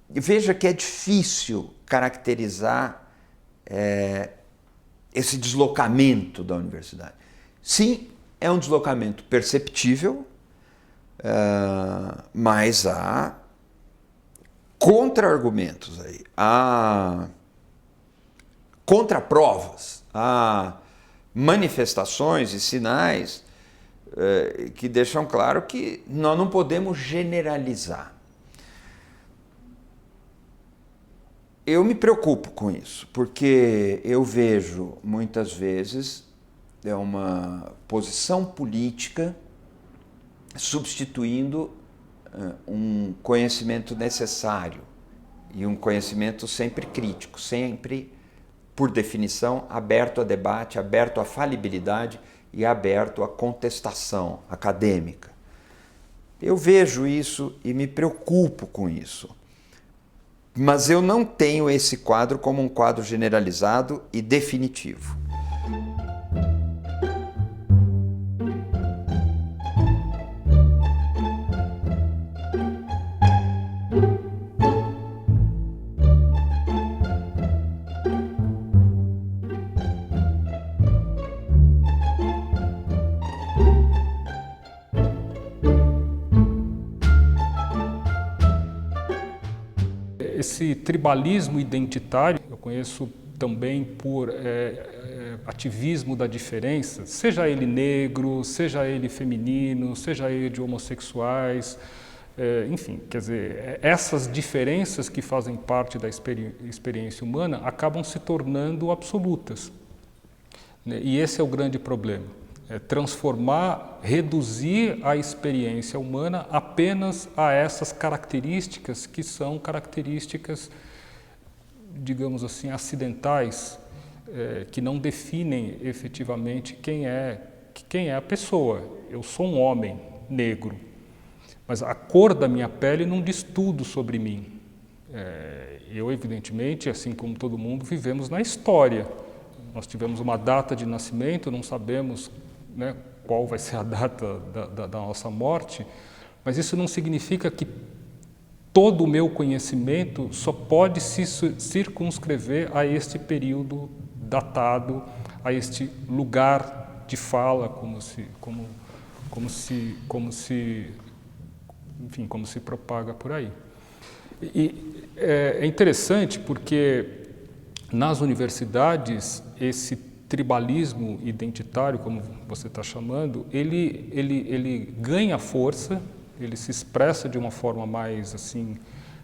Veja que é difícil caracterizar esse deslocamento da universidade. Sim, é um deslocamento perceptível, mas há contra-argumentos aí, há contraprovas, há manifestações e sinais que deixam claro que nós não podemos generalizar. Eu me preocupo com isso, porque eu vejo muitas vezes uma posição política substituindo um conhecimento necessário e um conhecimento sempre crítico, sempre, por definição, aberto a debate, aberto à falibilidade e aberto à contestação acadêmica. Eu vejo isso e me preocupo com isso. Mas eu não tenho esse quadro como um quadro generalizado e definitivo. Esse tribalismo identitário, eu conheço também por ativismo da diferença, seja ele negro, seja ele feminino, seja ele de homossexuais, enfim, quer dizer, essas diferenças que fazem parte da experiência humana acabam se tornando absolutas. Né? E esse é o grande problema. Transformar, reduzir a experiência humana apenas a essas características que são características, digamos assim, acidentais, que não definem efetivamente quem é a pessoa. Eu sou um homem negro, mas a cor da minha pele não diz tudo sobre mim. Eu, evidentemente, assim como todo mundo, vivemos na história. Nós tivemos uma data de nascimento, não sabemos, né, qual vai ser a data da nossa morte, Mas isso não significa que todo o meu conhecimento só pode se circunscrever a este período datado, a este lugar de fala, como se propaga por aí. E é interessante porque nas universidades esse tribalismo identitário, como você está chamando, ele ganha força, ele se expressa de uma forma mais assim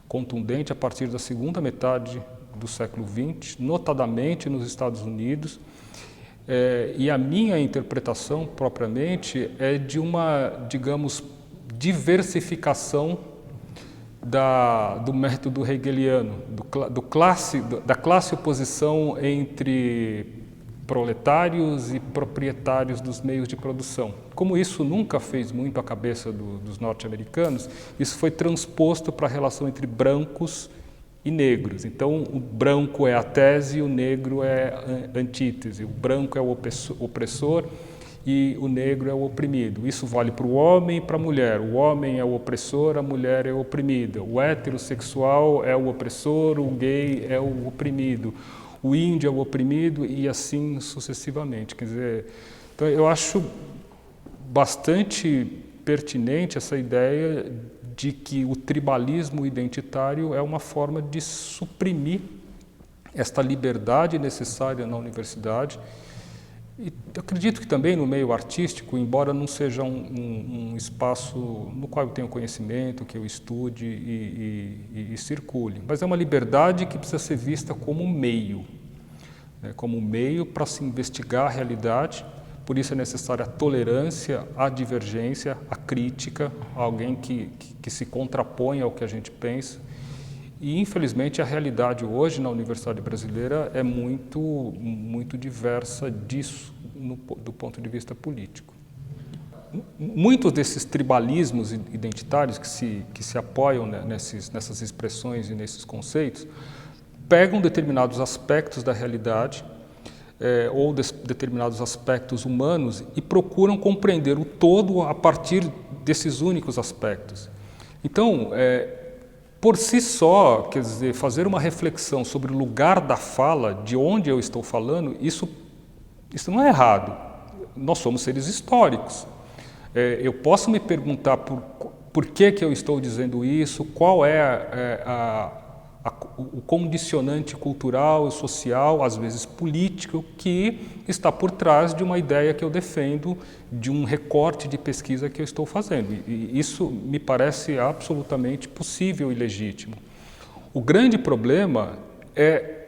contundente a partir da segunda metade do século XX, notadamente nos Estados Unidos. E a minha interpretação propriamente é de uma, digamos, diversificação do método hegeliano, da classe oposição entre proletários e proprietários dos meios de produção. Como isso nunca fez muito a cabeça dos norte-americanos, isso foi transposto para a relação entre brancos e negros. Então, o branco é a tese e o negro é a antítese. O branco é o opressor e o negro é o oprimido. Isso vale para o homem e para a mulher. O homem é o opressor, a mulher é a oprimida. O heterossexual é o opressor, o gay é o oprimido. O índio é o oprimido e assim sucessivamente. Quer dizer, então eu acho bastante pertinente essa ideia de que o tribalismo identitário é uma forma de suprimir esta liberdade necessária na universidade. E acredito que também no meio artístico, embora não seja um espaço no qual eu tenho conhecimento, que eu estude e circule, mas é uma liberdade que precisa ser vista como meio, né, como meio para se investigar a realidade. Por isso é necessária a tolerância, a divergência, a crítica, alguém que se contrapõe ao que a gente pensa. E, infelizmente, a realidade hoje na Universidade Brasileira é muito diversa disso, do ponto de vista político. Muitos desses tribalismos identitários que se apoiam, né, nessas expressões e nesses conceitos, pegam determinados aspectos da realidade ou determinados aspectos humanos e procuram compreender o todo a partir desses únicos aspectos. Então, por si só, quer dizer, fazer uma reflexão sobre o lugar da fala, de onde eu estou falando, isso não é errado. Nós somos seres históricos. Eu posso me perguntar por que eu estou dizendo isso, qual é o condicionante cultural e social, às vezes político, que está por trás de uma ideia que eu defendo, de um recorte de pesquisa que eu estou fazendo. E isso me parece absolutamente possível e legítimo. O grande problema é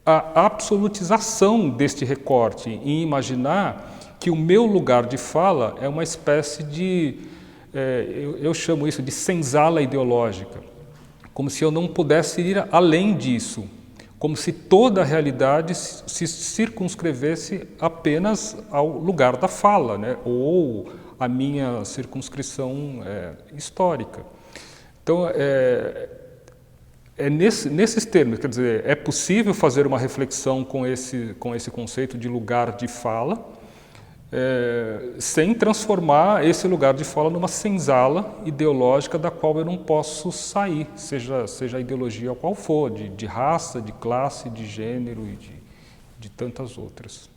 a absolutização deste recorte, em imaginar que o meu lugar de fala é uma espécie de, eu chamo isso de senzala ideológica, como se eu não pudesse ir além disso, como se toda a realidade se circunscrevesse apenas ao lugar da fala, né? Ou a minha circunscrição histórica. Então, nesses termos, quer dizer, é possível fazer uma reflexão com esse conceito de lugar de fala, sem transformar esse lugar de fala numa senzala ideológica da qual eu não posso sair, seja a ideologia qual for, de raça, de classe, de gênero e de tantas outras.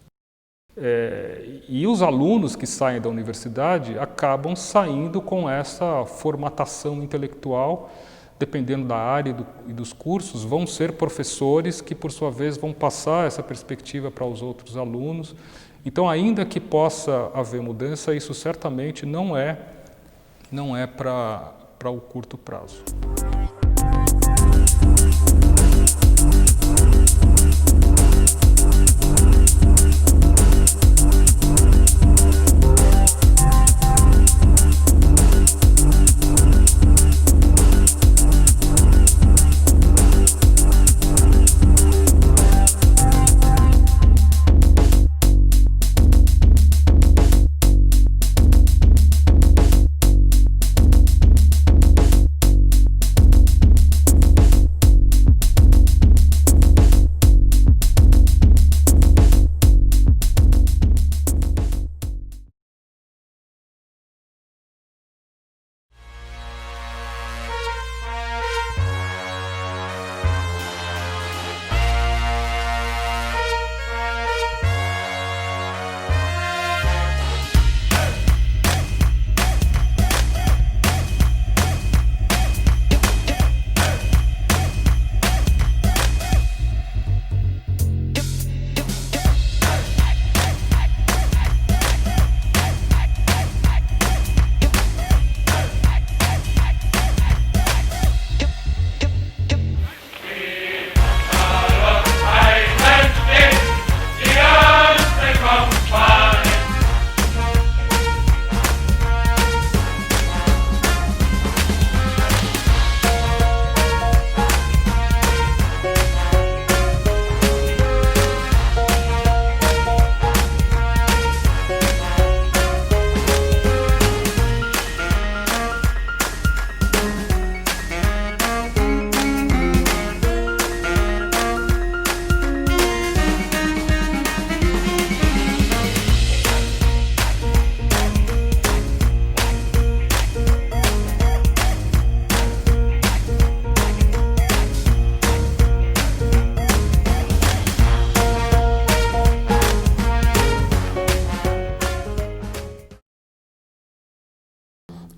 E os alunos que saem da universidade acabam saindo com essa formatação intelectual, dependendo da área e dos cursos, vão ser professores que, por sua vez, vão passar essa perspectiva para os outros alunos. Então, ainda que possa haver mudança, isso certamente não é para o curto prazo.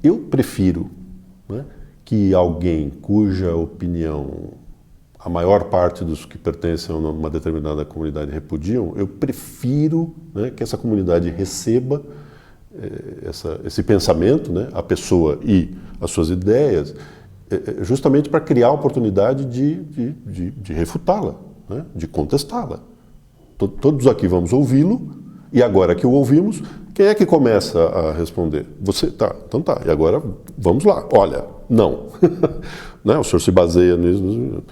Eu prefiro, né, que alguém cuja opinião a maior parte dos que pertencem a uma determinada comunidade repudiam, eu prefiro, né, que essa comunidade receba esse pensamento, né, a pessoa e as suas ideias, justamente para criar a oportunidade de refutá-la, né, de contestá-la. Todos aqui vamos ouvi-lo, e agora que o ouvimos, quem é que começa a responder? Você? Tá, então tá, e agora vamos lá. Olha, não. Né, o senhor se baseia nisso.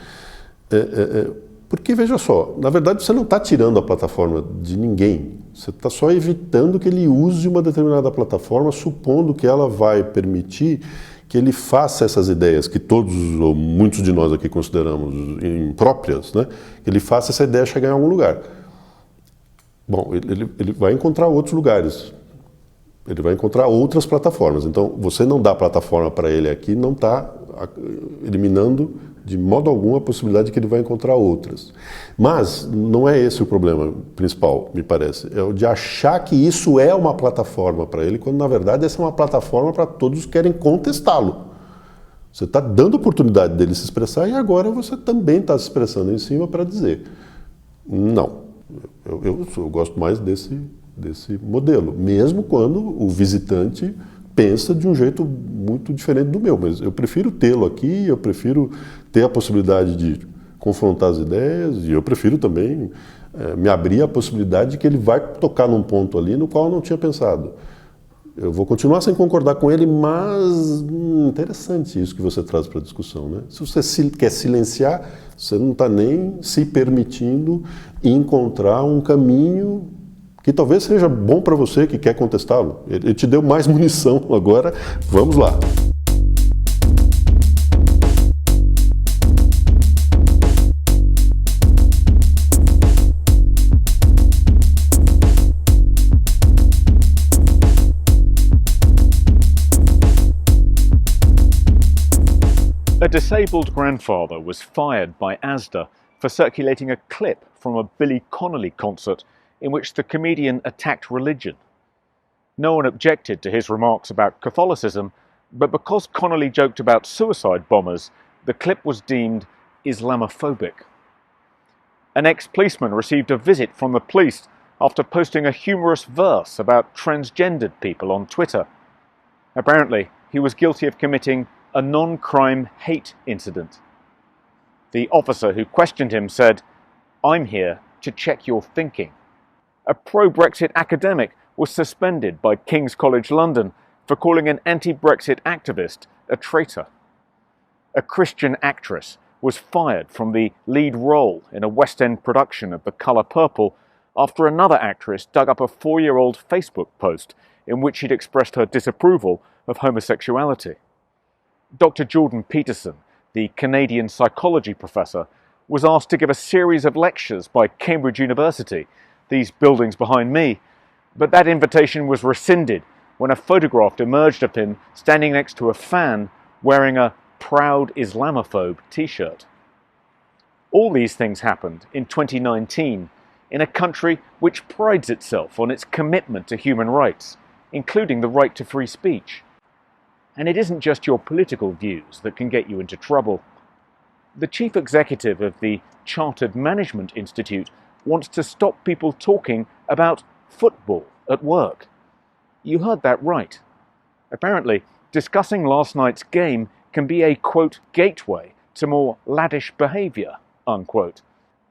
Porque, veja só, na verdade você não está tirando a plataforma de ninguém, você está só evitando que ele use uma determinada plataforma, supondo que ela vai permitir que ele faça essas ideias que todos ou muitos de nós aqui consideramos impróprias, né? Que ele faça essa ideia chegar em algum lugar. Bom, ele vai encontrar outros lugares, ele vai encontrar outras plataformas. Então, você não dá plataforma para ele aqui, não está eliminando de modo algum a possibilidade de que ele vai encontrar outras. Mas não é esse o problema principal, me parece. É o de achar que isso é uma plataforma para ele, quando na verdade essa é uma plataforma para todos que querem contestá-lo. Você está dando oportunidade dele se expressar e agora você também está se expressando em cima para dizer não. Eu gosto mais desse modelo, mesmo quando o visitante pensa de um jeito muito diferente do meu, mas eu prefiro tê-lo aqui, eu prefiro ter a possibilidade de confrontar as ideias e eu prefiro também me abrir a possibilidade de que ele vai tocar num ponto ali no qual eu não tinha pensado. Eu vou continuar sem concordar com ele, mas interessante isso que você traz para a discussão, né? Se você quer silenciar, você não está nem se permitindo encontrar um caminho que talvez seja bom para você que quer contestá-lo. Ele te deu mais munição agora, vamos lá. A disabled grandfather was fired by Asda for circulating a clip from a Billy Connolly concert in which the comedian attacked religion. No one objected to his remarks about Catholicism, but because Connolly joked about suicide bombers, the clip was deemed Islamophobic. An ex-policeman received a visit from the police after posting a humorous verse about transgendered people on Twitter. Apparently, he was guilty of committing a non-crime hate incident. The officer who questioned him said, "I'm here to check your thinking." A pro-Brexit academic was suspended by King's College London for calling an anti-Brexit activist a traitor. A Christian actress was fired from the lead role in a West End production of The Colour Purple after another actress dug up a 4-year-old Facebook post in which she'd expressed her disapproval of homosexuality. Dr. Jordan Peterson, the Canadian psychology professor, was asked to give a series of lectures by Cambridge University, these buildings behind me, but that invitation was rescinded when a photograph emerged of him standing next to a fan wearing a "Proud Islamophobe" t-shirt. All these things happened in 2019 in a country which prides itself on its commitment to human rights, including the right to free speech. And it isn't just your political views that can get you into trouble. The chief executive of the Chartered Management Institute wants to stop people talking about football at work. You heard that right. Apparently, discussing last night's game can be a, quote, gateway to more laddish behaviour, unquote.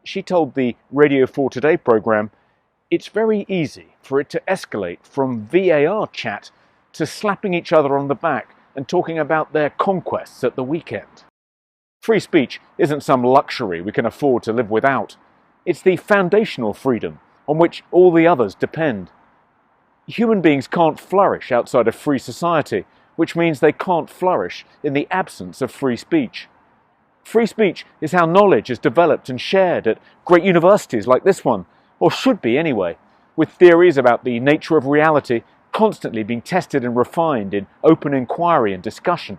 She told the Radio 4 Today programme, "It's very easy for it to escalate from VAR chat to slapping each other on the back and talking about their conquests at the weekend." Free speech isn't some luxury we can afford to live without. It's the foundational freedom on which all the others depend. Human beings can't flourish outside a free society, which means they can't flourish in the absence of free speech. Free speech is how knowledge is developed and shared at great universities like this one, or should be anyway, with theories about the nature of reality constantly being tested and refined in open inquiry and discussion.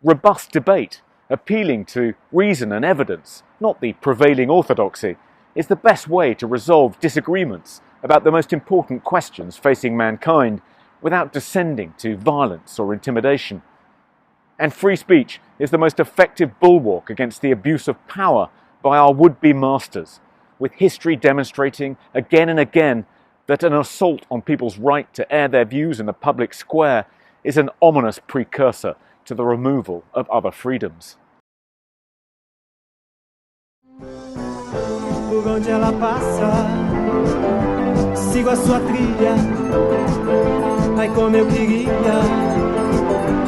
Robust debate, appealing to reason and evidence, not the prevailing orthodoxy, is the best way to resolve disagreements about the most important questions facing mankind, without descending to violence or intimidation. And free speech is the most effective bulwark against the abuse of power by our would-be masters, with history demonstrating again and again that an assault on people's right to air their views in the public square is an ominous precursor to the removal of other freedoms. Por onde ela passa, sigo a sua trilha. Ai, como eu queria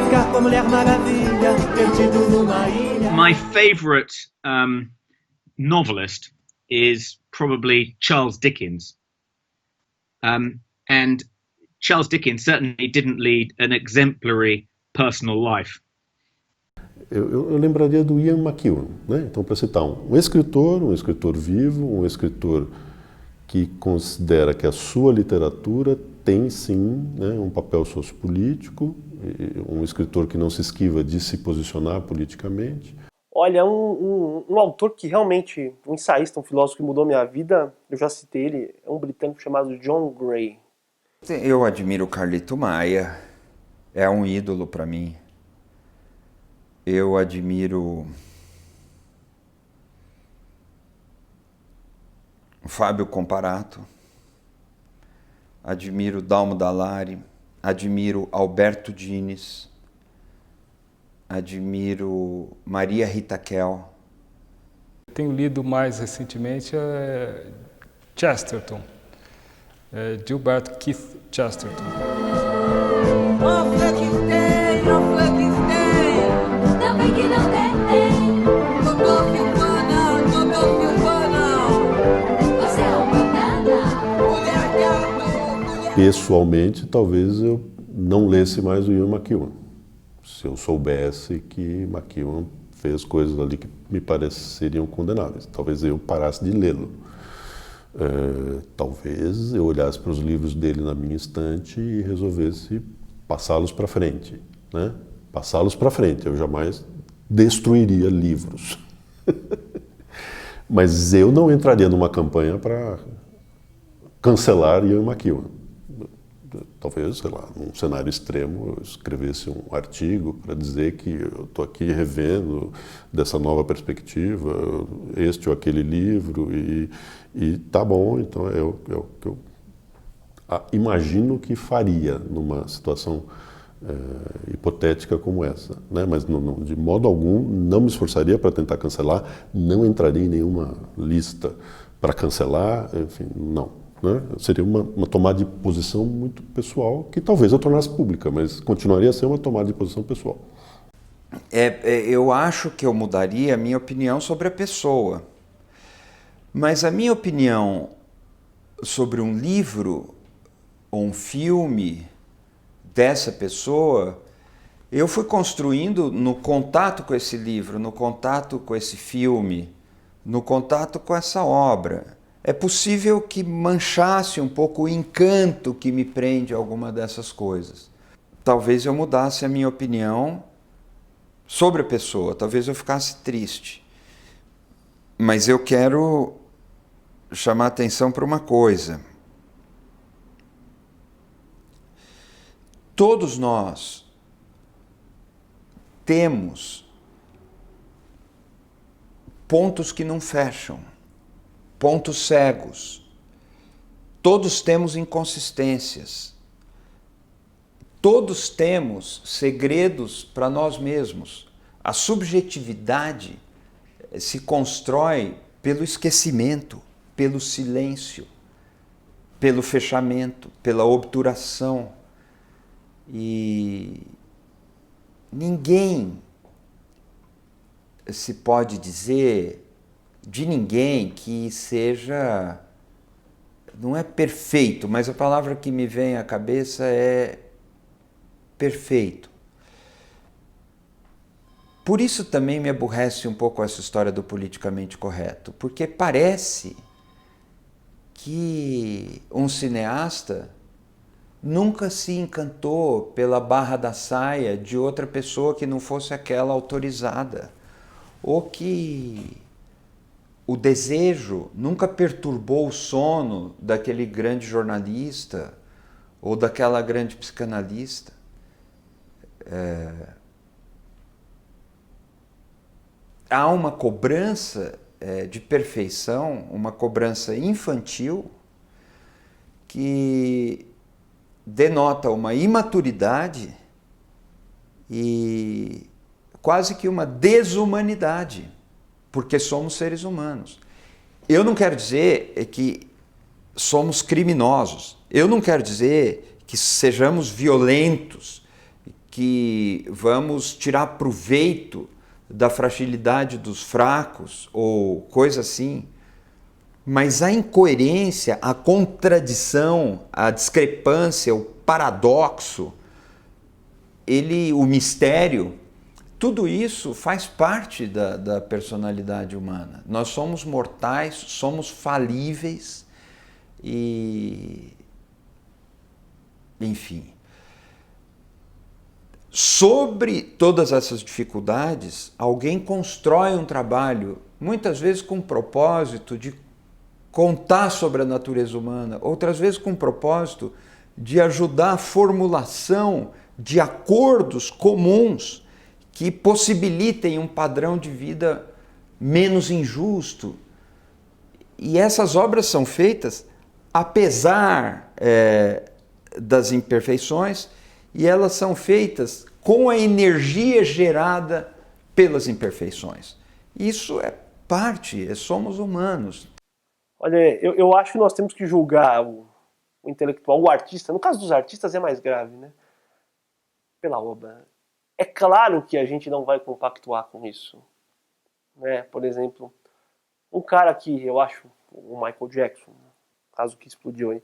ficar com a Mulher Maravilha, perdido numa ilha. My favourite novelist is probably Charles Dickens. And Charles Dickens certainly didn't lead an exemplary personal life. Eu lembraria do Ian McEwan, né? Então, para citar um escritor vivo, um escritor que considera que a sua literatura tem sim, né, um papel sociopolítico, um escritor que não se esquiva de se posicionar politicamente. Olha, um autor que realmente, um ensaísta, um filósofo que mudou minha vida, eu já citei ele, é um britânico chamado John Gray. Eu admiro o Carlito Maia, é um ídolo para mim. Eu admiro o Fábio Comparato, admiro Dalmo Dallari, admiro Alberto Dines, admiro Maria Rita Kell. Tenho lido mais recentemente Chesterton, Gilbert Keith Chesterton. Oh, Frankenstein, oh, Frankenstein, também que não tem. Doutor Silvana, você é uma banana. Mulher gato. Pessoalmente, talvez eu não lesse mais o Ian McEwan. Se eu soubesse que McEwan fez coisas ali que me pareceriam condenáveis. Talvez eu parasse de lê-lo. Talvez eu olhasse para os livros dele na minha estante e resolvesse passá-los para frente, né? Passá-los para frente, eu jamais destruiria livros. Mas eu não entraria numa campanha para cancelar Ian McEwan. Talvez, sei lá, num cenário extremo, eu escrevesse um artigo para dizer que eu estou aqui revendo dessa nova perspectiva, este ou aquele livro, e tá bom, então é o que eu imagino que faria numa situação hipotética como essa, né? Mas de modo algum não me esforçaria para tentar cancelar, não entraria em nenhuma lista para cancelar, enfim, não. Né? Seria uma tomada de posição muito pessoal, que talvez eu tornasse pública, mas continuaria a ser uma tomada de posição pessoal. Eu acho que eu mudaria a minha opinião sobre a pessoa, mas a minha opinião sobre um livro ou um filme dessa pessoa, eu fui construindo no contato com esse livro, no contato com esse filme, no contato com essa obra. É possível que manchasse um pouco o encanto que me prende a alguma dessas coisas. Talvez eu mudasse a minha opinião sobre a pessoa, talvez eu ficasse triste. Mas eu quero chamar a atenção para uma coisa. Todos nós temos pontos que não fecham. Pontos cegos. Todos temos inconsistências. Todos temos segredos para nós mesmos. A subjetividade se constrói pelo esquecimento, pelo silêncio, pelo fechamento, pela obturação. E ninguém se pode dizer de ninguém que seja, não é perfeito, mas a palavra que me vem à cabeça é perfeito. Por isso também me aborrece um pouco essa história do politicamente correto, porque parece que um cineasta nunca se encantou pela barra da saia de outra pessoa que não fosse aquela autorizada, ou que o desejo nunca perturbou o sono daquele grande jornalista ou daquela grande psicanalista. Há uma cobrança de perfeição, uma cobrança infantil que denota uma imaturidade e quase que uma desumanidade, porque somos seres humanos. Eu não quero dizer que somos criminosos, eu não quero dizer que sejamos violentos, que vamos tirar proveito da fragilidade dos fracos ou coisa assim, mas a incoerência, a contradição, a discrepância, o paradoxo, o mistério, tudo isso faz parte da personalidade humana. Nós somos mortais, somos falíveis e, enfim. Sobre todas essas dificuldades, alguém constrói um trabalho, muitas vezes com o propósito de contar sobre a natureza humana, outras vezes com o propósito de ajudar a formulação de acordos comuns que possibilitem um padrão de vida menos injusto. E essas obras são feitas apesar das imperfeições, e elas são feitas com a energia gerada pelas imperfeições. Isso é parte, somos humanos. Olha, eu acho que nós temos que julgar o intelectual, o artista, no caso dos artistas é mais grave, né? Pela obra. É claro que a gente não vai compactuar com isso. Né? Por exemplo, um cara que eu acho, o Michael Jackson, caso que explodiu aí,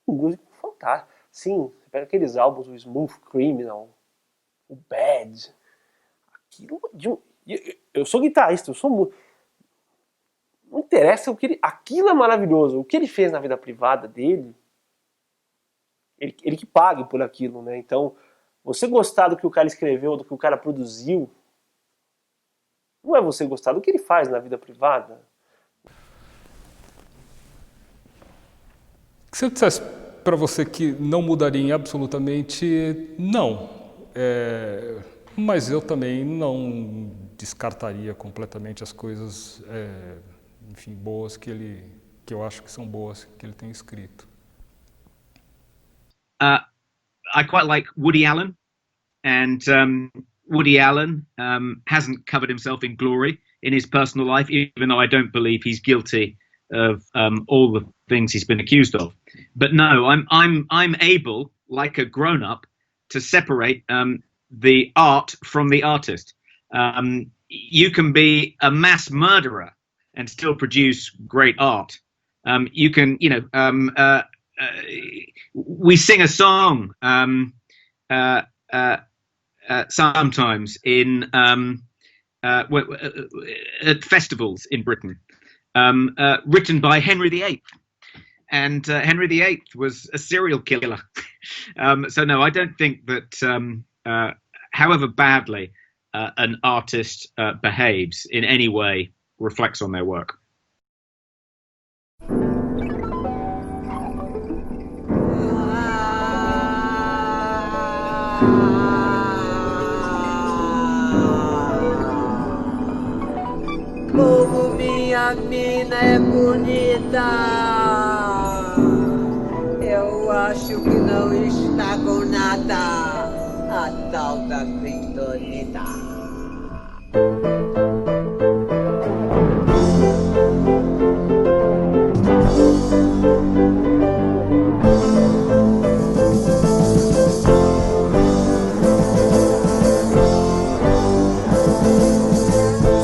um músico fantástico. Sim, você pega aqueles álbuns, o Smooth Criminal, o Bad, aquilo eu sou guitarrista, eu sou não interessa o que ele... Aquilo é maravilhoso. O que ele fez na vida privada dele, ele que pague por aquilo, né? Então, você gostar do que o cara escreveu, do que o cara produziu, não é você gostar do que ele faz na vida privada. Se eu dissesse para você que não mudaria em absolutamente, não. Mas eu também não descartaria completamente as coisas, enfim, boas que eu acho que são boas que ele tem escrito. I quite like Woody Allen, and Woody Allen hasn't covered himself in glory in his personal life, even though I don't believe he's guilty of all the things he's been accused of. But no, I'm able, like a grown-up, to separate the art from the artist. You can be a mass murderer and still produce great art. You can, we sing a song sometimes in at festivals in Britain, written by Henry VIII. And Henry VIII was a serial killer. So no, I don't think that however badly an artist behaves in any way reflects on their work. Como minha mina é bonita, eu acho que não está com nada, a tal da Kryptonita.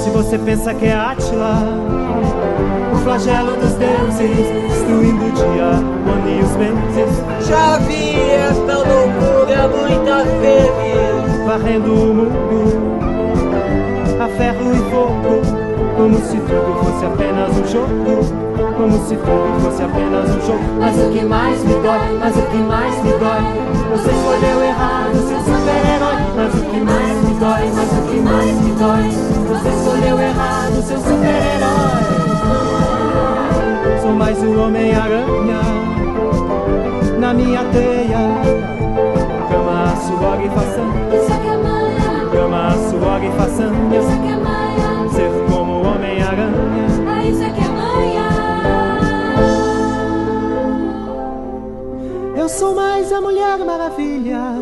Se você pensa que é Átila, o flagelo dos deuses, destruindo o dia, o ano e os meses. Já vi esta loucura muitas vezes, varrendo o mundo a ferro e fogo, como se tudo fosse apenas um jogo, como se tudo fosse apenas um jogo. Mas o que mais me dói, mas o que mais me dói, você escolheu errado seu super-herói. Mas o que mais me dói, mas o que mais me dói, você escolheu errado seu super-herói. Sou mais um Homem-Aranha na minha teia, façanha. Isso que é manha. Ser como o Homem-Aranha. Isso que é manha. Eu sou mais a Mulher Maravilha,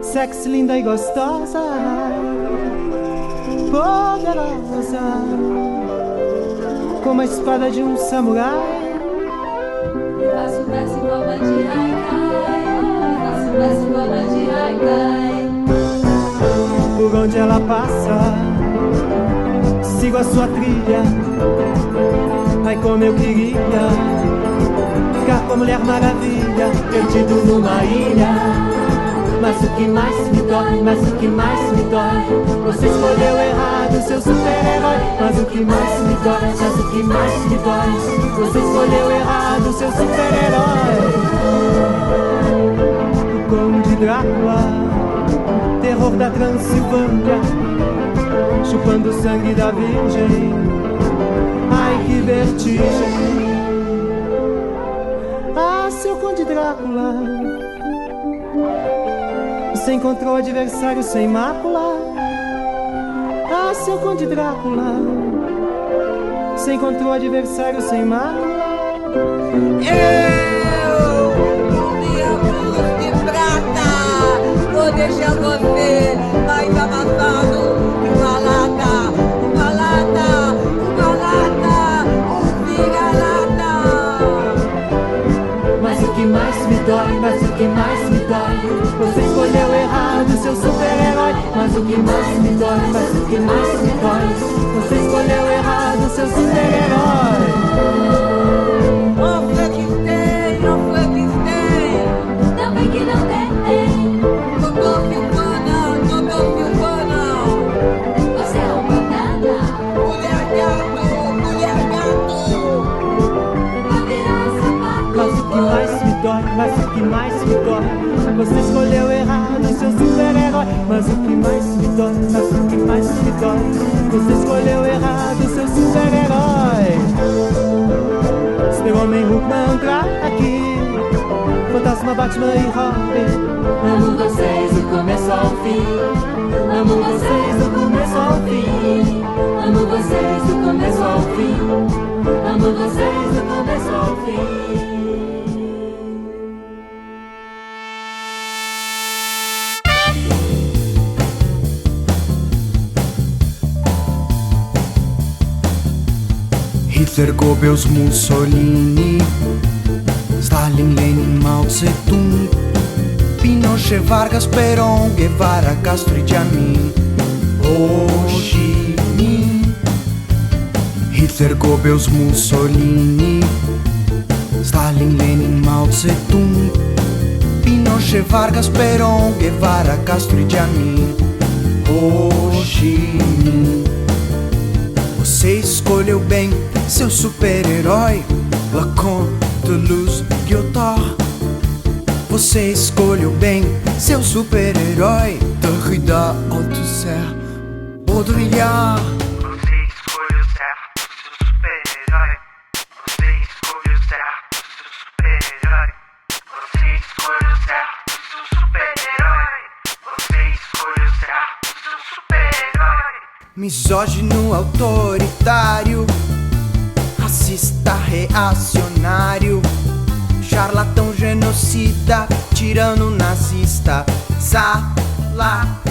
sexy, linda e gostosa, poderosa, como a espada de um samurai. Faço verso igual de Haikai. Faço verso igual de Haikai. Por onde ela passa, sigo a sua trilha. Ai, como eu queria ficar com a Mulher Maravilha, perdido numa ilha. Mas o que mais me dói, mas o que mais me dói, você escolheu errado, seu super-herói. Mas o que mais me dói, mas o que mais me dói, você escolheu errado, seu super-herói. O Conde Drácula, terror da Transilvânia, chupando o sangue da Virgem. Ai, que vertigem. Ah, seu Conde Drácula, você encontrou adversário sem mácula. Ah, seu Conde Drácula, você encontrou adversário sem mácula. Eu, minha cruz de prata, vou deixar você mais amassado que uma lata, uma lata, uma lata, um vira-lata. Mas o que mais me dói, mas o que mais me dói, você escolheu errado, seu super-herói. Mas o que mais me dói, mas o que mais me dói, você escolheu errado, seu super-herói. Oh, Frankenstein, oh, Frankenstein. Não vem que não tem. Doutor Silvana, Doutor Silvana. Você é uma banana. Mulher gato, mulher gato. Vai virar sapato. Mas o que mais me dói, mas o que mais me dói, você escolheu errado, seu super-herói. Mas o que mais me dói, mas o que mais me dói, você escolheu errado, seu super-herói. Super-Homem, Hulkman, aqui, Fantasma, Batman e Robin. Amo vocês do começo ao fim. Amo vocês do começo ao fim. Amo vocês do começo ao fim. Amo vocês do começo ao fim. Hitler, Goebbels, Mussolini, Stalin, Lenin, Mao Tse-tung, Pinochet, Vargas, Perón, Guevara, Castro e Jamin, Ho Chi Minh. Hitler, Goebbels, Mussolini, Stalin, Lenin, Mao Tse-tung, Pinochet, Vargas, Perón, Guevara, Castro e Jamin, Ho Chi Minh. Você escolheu bem seu super-herói, Lacan, Toulouse, Guillotin. Você escolheu bem seu super-herói, Derrida, Althusser, Baudrillard. Você escolheu certo seu super-herói. Você escolheu certo seu super-herói. Você escolheu certo seu super-herói. Você escolheu certo seu super-herói. Misógino, autoritário, racista, reacionário, charlatão, genocida, tirano, nazista, salafrário.